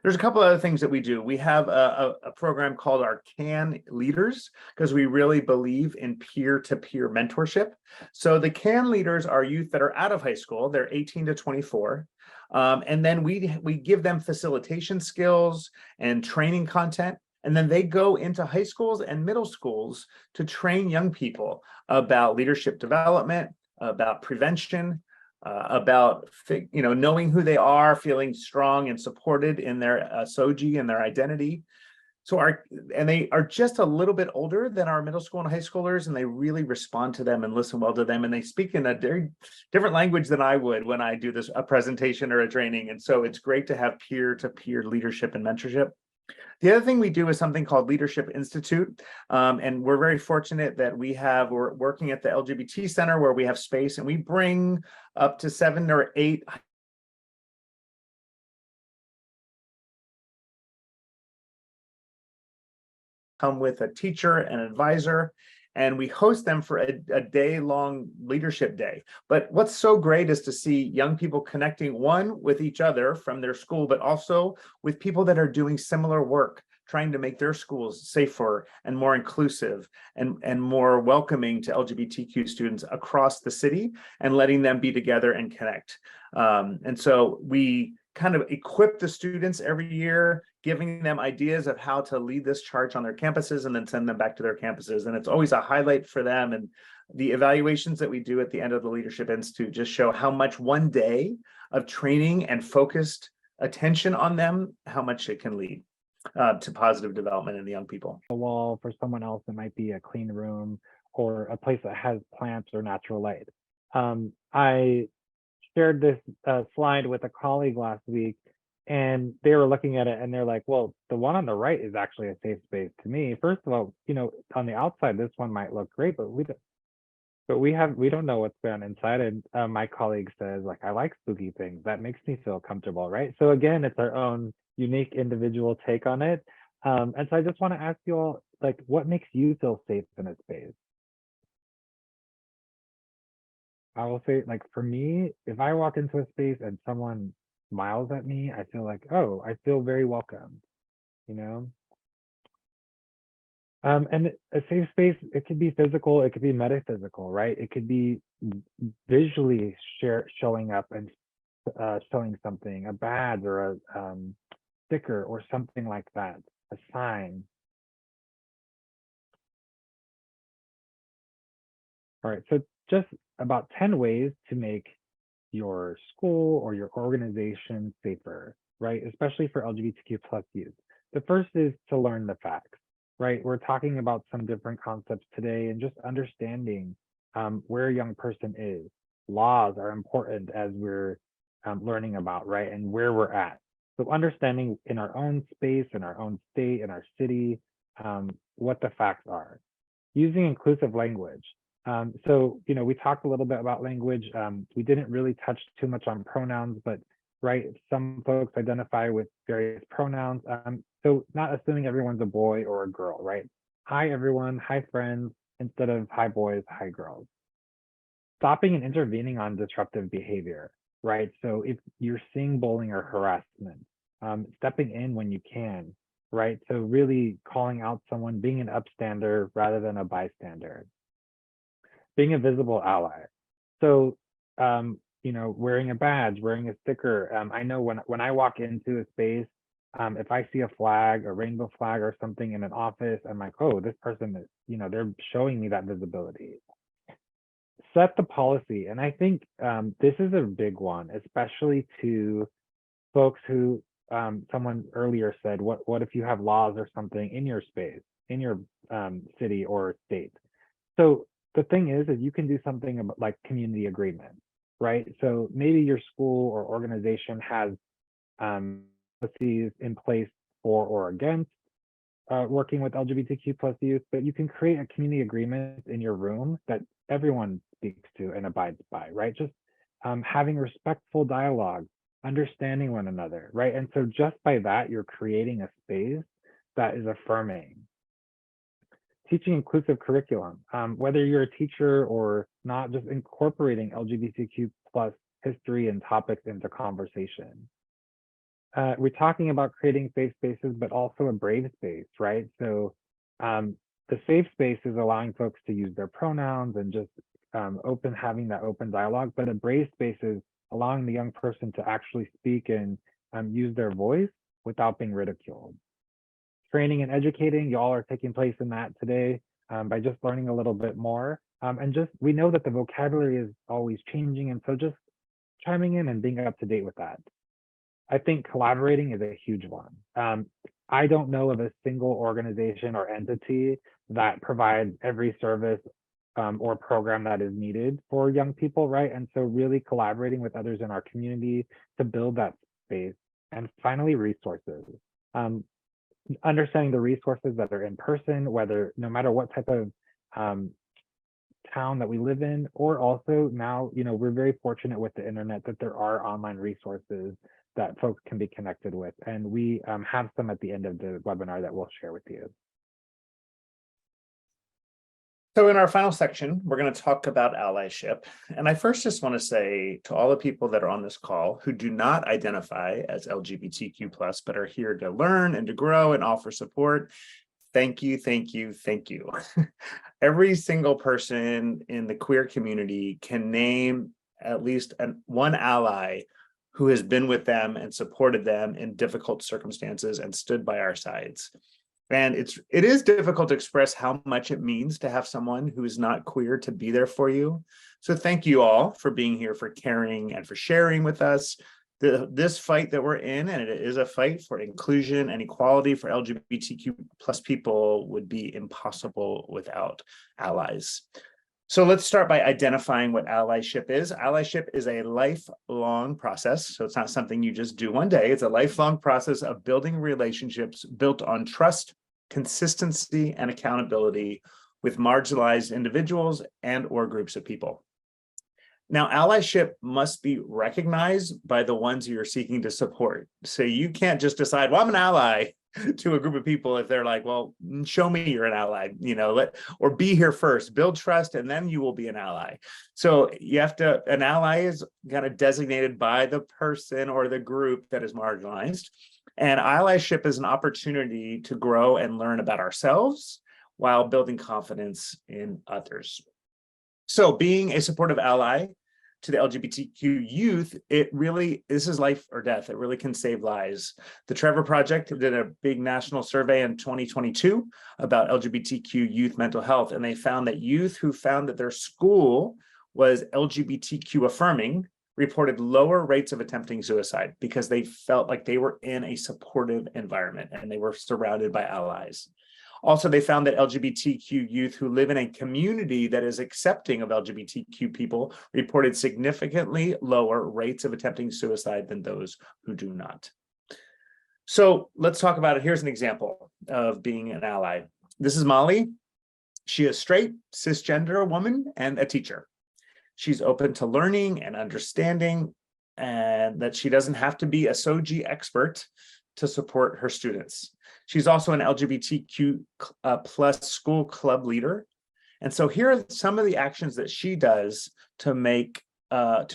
There's a couple other things that we do. We have a program called our CAN Leaders, because we really believe in peer-to-peer mentorship. So the CAN leaders are youth that are out of high school. They're 18 to 24. And then we give them facilitation skills and training content. And then they go into high schools and middle schools to train young people about leadership development, about prevention, about knowing who they are, feeling strong and supported in their SOGI and their identity. So they are just a little bit older than our middle school and high schoolers, and they really respond to them and listen well to them, and they speak in a very different language than I would when I do a presentation or a training. And so it's great to have peer-to-peer leadership and mentorship. The other thing we do is something called Leadership Institute. And we're very fortunate that we're working at the LGBT Center where we have space, and we bring up to 7 or 8 come with a teacher and advisor, and we host them for a day-long leadership day. But what's so great is to see young people connecting, one, with each other from their school, but also with people that are doing similar work, trying to make their schools safer and more inclusive and more welcoming to LGBTQ students across the city, and letting them be together and connect. And so we kind of equip the students every year, giving them ideas of how to lead this charge on their campuses and then send them back to their campuses. And it's always a highlight for them. And the evaluations that we do at the end of the Leadership Institute just show how much one day of training and focused attention on them, how much it can lead to positive development in the young people. A wall, for someone else, it might be a clean room or a place that has plants or natural light. I shared this slide with a colleague last week, And they were looking at it and they're like, well, the one on the right is actually a safe space to me. First of all, on the outside, this one might look great, but we don't know what's going on inside. And my colleague says, like, I like spooky things. That makes me feel comfortable, right? So again, it's our own unique individual take on it. And so I just want to ask you all, like, what makes you feel safe in a space? I will say, like, for me, if I walk into a space and someone smiles at me, I feel like, oh, I feel very welcome, you know? And a safe space, it could be physical, it could be metaphysical, right? It could be visually showing up and showing something, a badge or a sticker or something like that, a sign. All right, so just about 10 ways to make your school or your organization safer, right? Especially for LGBTQ plus youth. The first is to learn the facts, right? We're talking about some different concepts today and just understanding where a young person is. Laws are important as we're learning about, right? And where we're at. So understanding in our own space, in our own state, in our city, what the facts are. Using inclusive language. So, we talked a little bit about language. We didn't really touch too much on pronouns, but right, some folks identify with various pronouns. So not assuming everyone's a boy or a girl, right? Hi, everyone. Hi, friends, instead of hi, boys, hi, girls. Stopping and intervening on disruptive behavior, right? So if you're seeing bullying or harassment, stepping in when you can, right? So really calling out someone, being an upstander rather than a bystander. Being a visible ally. So, wearing a badge, wearing a sticker. I know when I walk into a space, if I see a flag, a rainbow flag or something in an office, I'm like, oh, this person is, they're showing me that visibility. Set the policy. And I think this is a big one, especially to folks who, someone earlier said, what if you have laws or something in your space, in your city or state? So the thing is you can do something about like community agreement, right? So maybe your school or organization has policies in place for or against working with LGBTQ plus youth, but you can create a community agreement in your room that everyone speaks to and abides by, right? Just having respectful dialogue, understanding one another, right? And so just by that, you're creating a space that is affirming. Teaching inclusive curriculum, whether you're a teacher or not, just incorporating LGBTQ plus history and topics into conversation. We're talking about creating safe spaces, but also a brave space, right? So the safe space is allowing folks to use their pronouns and just having that open dialogue, but a brave space is allowing the young person to actually speak and use their voice without being ridiculed. Training and educating, y'all are taking place in that today by just learning a little bit more. And just, we know that the vocabulary is always changing. And so just chiming in and being up to date with that. I think collaborating is a huge one. I don't know of a single organization or entity that provides every service or program that is needed for young people, right? And so really collaborating with others in our community to build that space. And finally, resources. Understanding the resources that are in person, whether no matter what type of town that we live in, or also now, we're very fortunate with the internet that there are online resources that folks can be connected with. And we have some at the end of the webinar that we'll share with you. So in our final section, we're going to talk about allyship. And I first just want to say to all the people that are on this call who do not identify as LGBTQ+, but are here to learn and to grow and offer support, thank you, thank you, thank you. Every single person in the queer community can name at least one ally who has been with them and supported them in difficult circumstances and stood by our sides. And it is difficult to express how much it means to have someone who is not queer to be there for you. So thank you all for being here, for caring and for sharing with us this fight that we're in. And it is a fight for inclusion and equality for LGBTQ plus people would be impossible without allies. So let's start by identifying what allyship is. Allyship is a lifelong process. So it's not something you just do one day. It's a lifelong process of building relationships built on trust, consistency, and accountability with marginalized individuals and or groups of people. Now, allyship must be recognized by the ones you're seeking to support. So you can't just decide, well, I'm an ally to a group of people if they're like, well, show me you're an ally, or be here first, build trust, and then you will be an ally. So you have to, an ally is kind of designated by the person or the group that is marginalized. And allyship is an opportunity to grow and learn about ourselves while building confidence in others. So being a supportive ally to the LGBTQ youth, this is life or death. It really can save lives. The Trevor Project did a big national survey in 2022 about LGBTQ youth mental health, and they found that youth who found that their school was LGBTQ affirming reported lower rates of attempting suicide because they felt like they were in a supportive environment and they were surrounded by allies. Also, they found that LGBTQ youth who live in a community that is accepting of LGBTQ people reported significantly lower rates of attempting suicide than those who do not. So let's talk about it. Here's an example of being an ally. This is Molly. She is straight, cisgender woman, and a teacher. She's open to learning and understanding, and that she doesn't have to be a SOGI expert to support her students. She's also an LGBTQ plus school club leader. And so here are some of the actions that she does to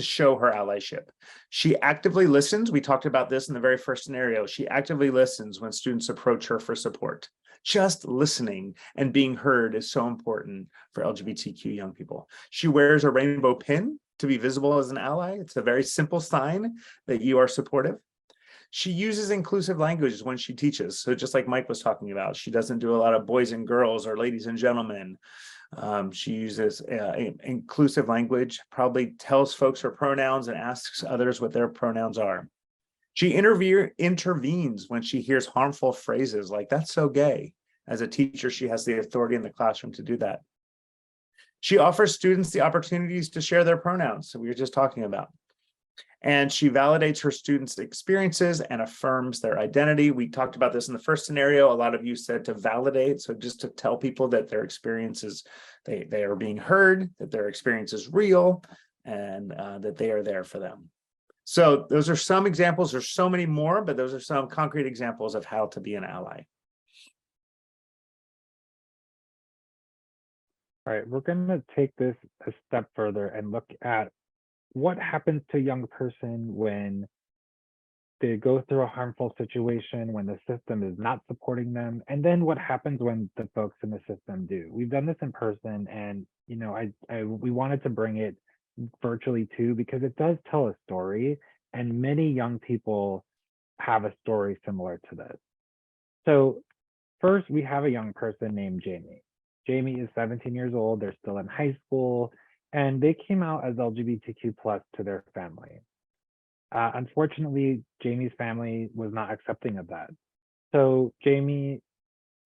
show her allyship. She actively listens. We talked about this in the very first scenario. She actively listens when students approach her for support. Just listening and being heard is so important for LGBTQ young people. She wears a rainbow pin to be visible as an ally. It's a very simple sign that you are supportive. She uses inclusive language when she teaches. So just like Mike was talking about, she doesn't do a lot of boys and girls or ladies and gentlemen. She uses inclusive language, probably tells folks her pronouns and asks others what their pronouns are. She intervenes when she hears harmful phrases like, that's so gay. As a teacher, she has the authority in the classroom to do that. She offers students the opportunities to share their pronouns, so we were just talking about. And she validates her students' experiences and affirms their identity. We talked about this in the first scenario. A lot of you said to validate, so just to tell people that their experiences, they are being heard, that their experience is real, and that they are there for them. So those are some examples. There's so many more, but those are some concrete examples of how to be an ally. All right, we're going to take this a step further and look at what happens to a young person when they go through a harmful situation, when the system is not supporting them, and then what happens when the folks in the system do. We've done this in person, and we wanted to bring it virtually too, because it does tell a story, and many young people have a story similar to this. So first, we have a young person named Jamie. Jamie is 17 years old. They're still in high school, and they came out as LGBTQ plus to their family. Unfortunately, Jamie's family was not accepting of that. So Jamie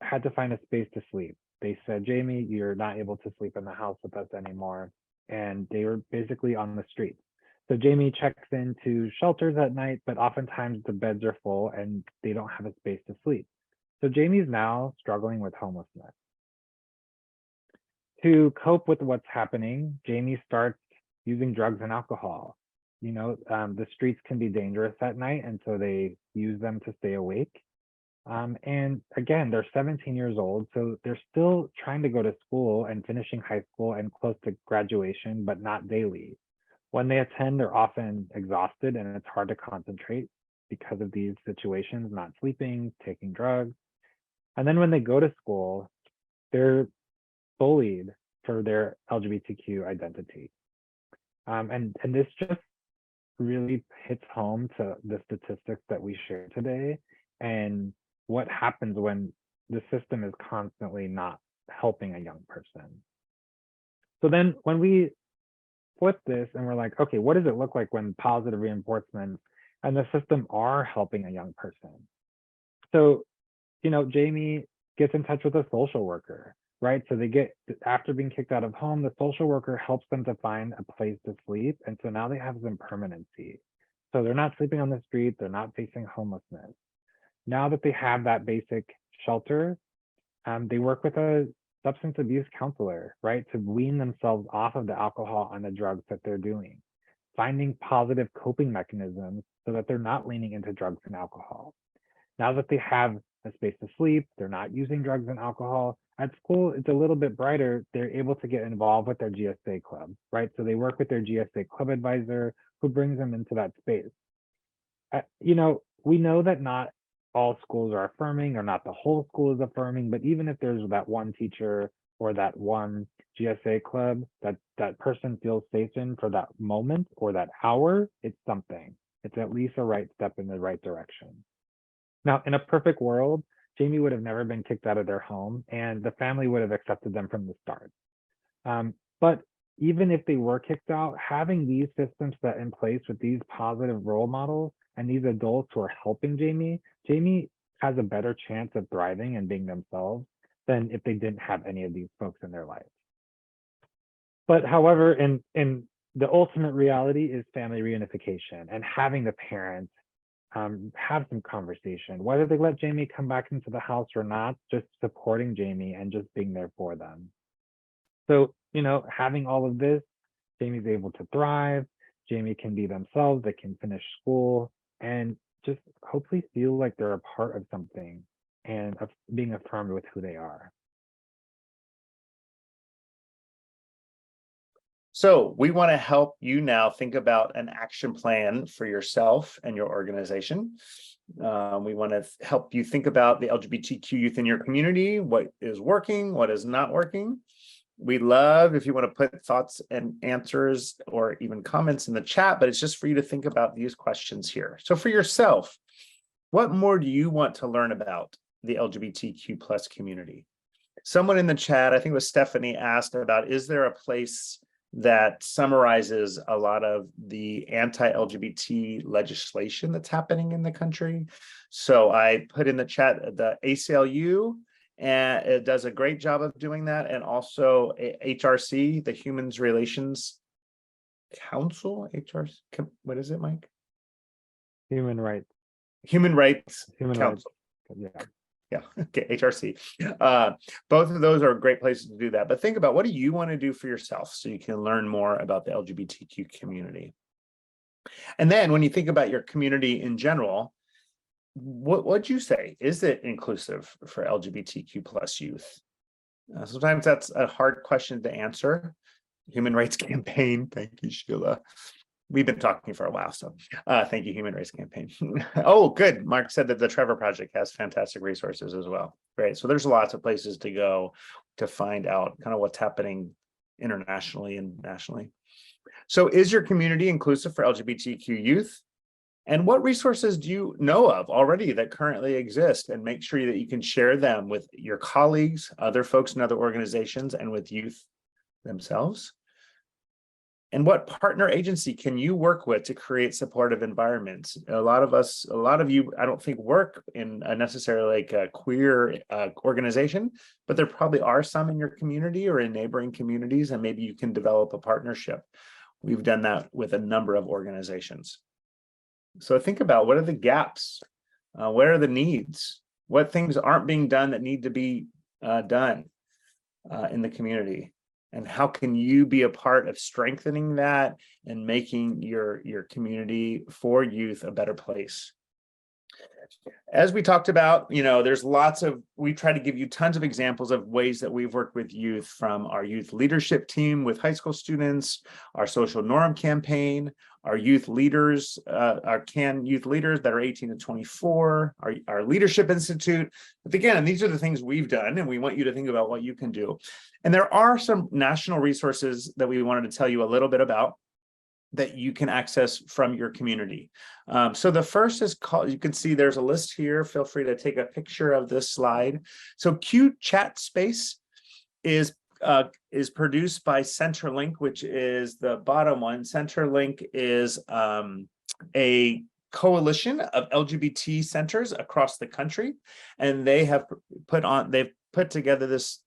had to find a space to sleep. They said, Jamie, you're not able to sleep in the house with us anymore. And they were basically on the street. So Jamie checks into shelters at night, but oftentimes the beds are full and they don't have a space to sleep. So Jamie's now struggling with homelessness. To cope with what's happening, Jamie starts using drugs and alcohol. The streets can be dangerous at night, and so they use them to stay awake. And again, they're 17 years old, so they're still trying to go to school and finishing high school and close to graduation, but not daily. When they attend, they're often exhausted, and it's hard to concentrate because of these situations, not sleeping, taking drugs. And then when they go to school, they're bullied for their LGBTQ identity. And this just really hits home to the statistics that we share today and what happens when the system is constantly not helping a young person. So then when we flip this and we're like, okay, what does it look like when positive reinforcement and the system are helping a young person? So, Jamie gets in touch with a social worker, right? So they get, after being kicked out of home, the social worker helps them to find a place to sleep. And so now they have some permanency. So they're not sleeping on the street, they're not facing homelessness. Now that they have that basic shelter, they work with a substance abuse counselor, right? To wean themselves off of the alcohol and the drugs that they're doing, finding positive coping mechanisms so that they're not leaning into drugs and alcohol. Now that they have a space to sleep, they're not using drugs and alcohol. At school, it's a little bit brighter. They're able to get involved with their GSA club, right? So they work with their GSA club advisor who brings them into that space. You know, we know that not all schools are affirming, or not the whole school is affirming, but even if there's that one teacher or that one GSA club that person feels safe in for that moment or that hour, it's something. It's at least a right step in the right direction. Now, in a perfect world, Jamie would have never been kicked out of their home and the family would have accepted them from the start. But even if they were kicked out, having these systems set in place with these positive role models and these adults who are helping Jamie has a better chance of thriving and being themselves than if they didn't have any of these folks in their life. But however, in the ultimate reality is family reunification and having the parents have some conversation, whether they let Jamie come back into the house or not, just supporting Jamie and just being there for them. So, you know, having all of this, Jamie's able to thrive, Jamie can be themselves, they can finish school and just hopefully feel like they're a part of something and of being affirmed with who they are. So we want to help you now think about an action plan for yourself and your organization. We want to help you think about the LGBTQ youth in your community, what is working, what is not working. We love if you want to put thoughts and answers or even comments in the chat, but it's just for you to think about these questions here. So for yourself, what more do you want to learn about the LGBTQ plus community? Someone in the chat, I think it was Stephanie, asked about, is there a place that summarizes a lot of the anti-LGBT legislation that's happening in the country? So I put in the chat the ACLU, and it does a great job of doing that. And also HRC, the Human Relations Council, HRC, what is it, Mike? Human Rights Council. Yeah. Yeah, okay, HRC. Both of those are great places to do that. But think about, what do you want to do for yourself so you can learn more about the LGBTQ community? And then when you think about your community in general, what'd you say? Is it inclusive for LGBTQ plus youth? Sometimes that's a hard question to answer. Human Rights Campaign, thank you, Sheila. We've been talking for a while, so thank you, Human Rights Campaign. Oh, good. Mark said that the Trevor Project has fantastic resources as well. Great. So there's lots of places to go to find out kind of what's happening internationally and nationally. So is your community inclusive for LGBTQ youth? And what resources do you know of already that currently exist? And make sure that you can share them with your colleagues, other folks in other organizations, and with youth themselves. And what partner agency can you work with to create supportive environments? A lot of you, I don't think work in a necessarily like a queer organization, but there probably are some in your community or in neighboring communities, and maybe you can develop a partnership. We've done that with a number of organizations. So think about, what are the gaps? What are the needs? What things aren't being done that need to be done in the community? And how can you be a part of strengthening that and making your community for youth a better place? As we talked about, you know, there's we try to give you tons of examples of ways that we've worked with youth, from our youth leadership team with high school students, our social norm campaign, our youth leaders, our CAN youth leaders that are 18 to 24, our leadership institute. But again, these are the things we've done, and we want you to think about what you can do. And there are some national resources that we wanted to tell you a little bit about that you can access from your community. So the first is called, you can see there's a list here. Feel free to take a picture of this slide. So Q Chat Space is produced by Centerlink, which is the bottom one. Centerlink is a coalition of LGBT centers across the country, and they've put together this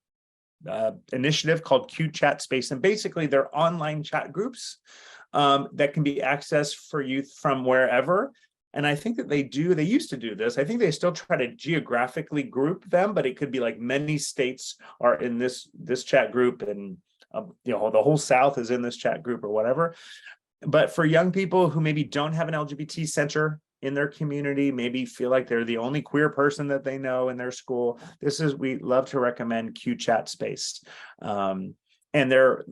initiative called Q Chat Space, and basically they're online chat groups that can be accessed for youth from wherever. And I think that they used to do this. I think they still try to geographically group them, but it could be like many states are in this chat group, and the whole South is in this chat group or whatever. But for young people who maybe don't have an LGBT center in their community, maybe feel like they're the only queer person that they know in their school, we love to recommend Q Chat Space. And they're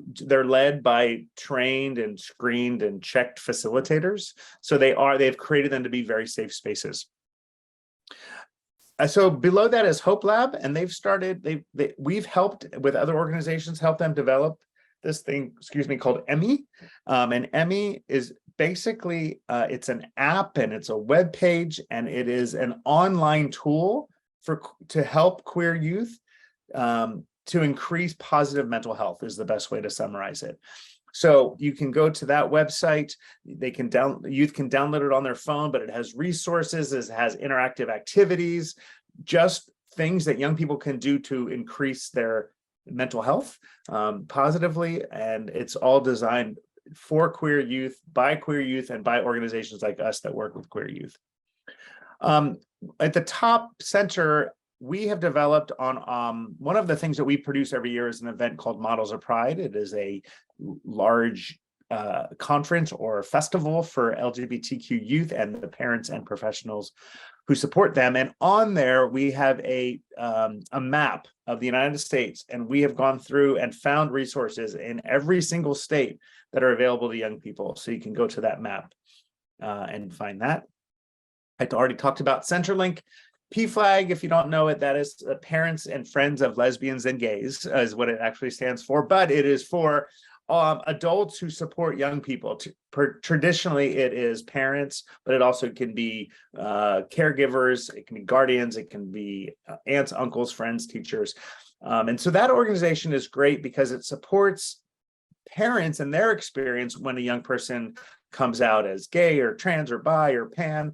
led by trained and screened and checked facilitators. So they've created them to be very safe spaces. So below that is Hope Lab, and we've helped with other organizations, help them develop this thing, called Emmy. And Emmy is basically, it's an app and it's a web page, and it is an online tool to help queer youth to increase positive mental health, is the best way to summarize it. So you can go to that website. Youth can download it on their phone, but it has resources, it has interactive activities, just things that young people can do to increase their mental health positively. And it's all designed for queer youth, by queer youth, and by organizations like us that work with queer youth. At the top center, we have developed on one of the things that we produce every year is an event called Models of Pride. It is a large conference or festival for LGBTQ youth and the parents and professionals who support them. And on there, we have a map of the United States, and we have gone through and found resources in every single state that are available to young people. So you can go to that map and find that. I already talked about Centerlink. PFLAG, if you don't know it, that is Parents and Friends of Lesbians and Gays, is what it actually stands for, but it is for adults who support young people. Traditionally, it is parents, but it also can be caregivers, it can be guardians, it can be aunts, uncles, friends, teachers. And so that organization is great because it supports parents and their experience when a young person comes out as gay or trans or bi or pan.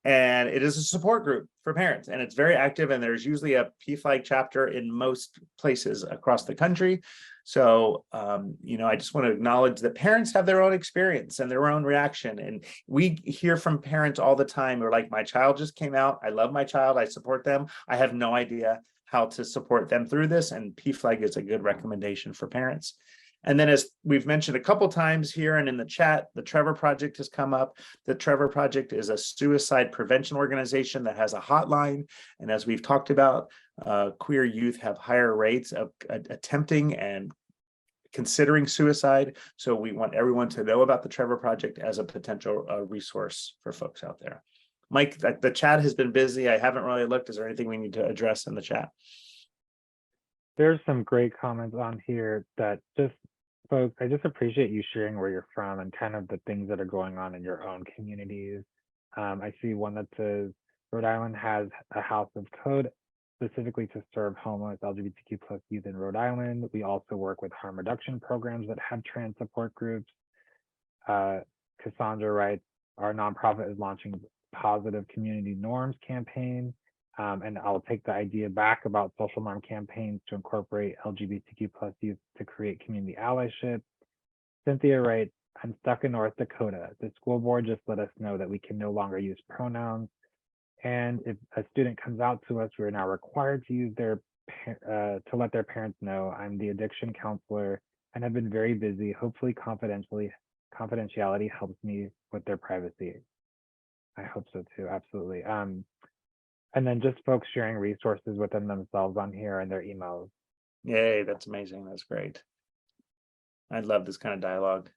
And it is a support group for parents, and it's very active, and there's usually a PFLAG chapter in most places across the country. So, I just want to acknowledge that parents have their own experience and their own reaction. And we hear from parents all the time who are like, my child just came out. I love my child. I support them. I have no idea how to support them through this. And PFLAG is a good recommendation for parents. And then, as we've mentioned a couple times here and in the chat, the Trevor Project has come up. The Trevor Project is a suicide prevention organization that has a hotline. And as we've talked about, queer youth have higher rates of attempting and considering suicide. So we want everyone to know about the Trevor Project as a potential resource for folks out there. Mike, the chat has been busy. I haven't really looked. Is there anything we need to address in the chat? There's some great comments on here that folks, I just appreciate you sharing where you're from and kind of the things that are going on in your own communities. I see one that says Rhode Island has a house of code specifically to serve homeless LGBTQ plus youth in Rhode Island. We also work with harm reduction programs that have trans support groups. Cassandra writes, our nonprofit is launching positive community norms campaign. And I'll take the idea back about social norm campaigns to incorporate LGBTQ plus youth to create community allyship. Cynthia writes, I'm stuck in North Dakota. The school board just let us know that we can no longer use pronouns. And if a student comes out to us, we are now required to use to let their parents know. I'm the addiction counselor and have been very busy. Hopefully confidentiality helps me with their privacy. I hope so too, absolutely. And then just folks sharing resources within themselves on here and their emails. Yay, that's amazing. That's great. I love this kind of dialogue.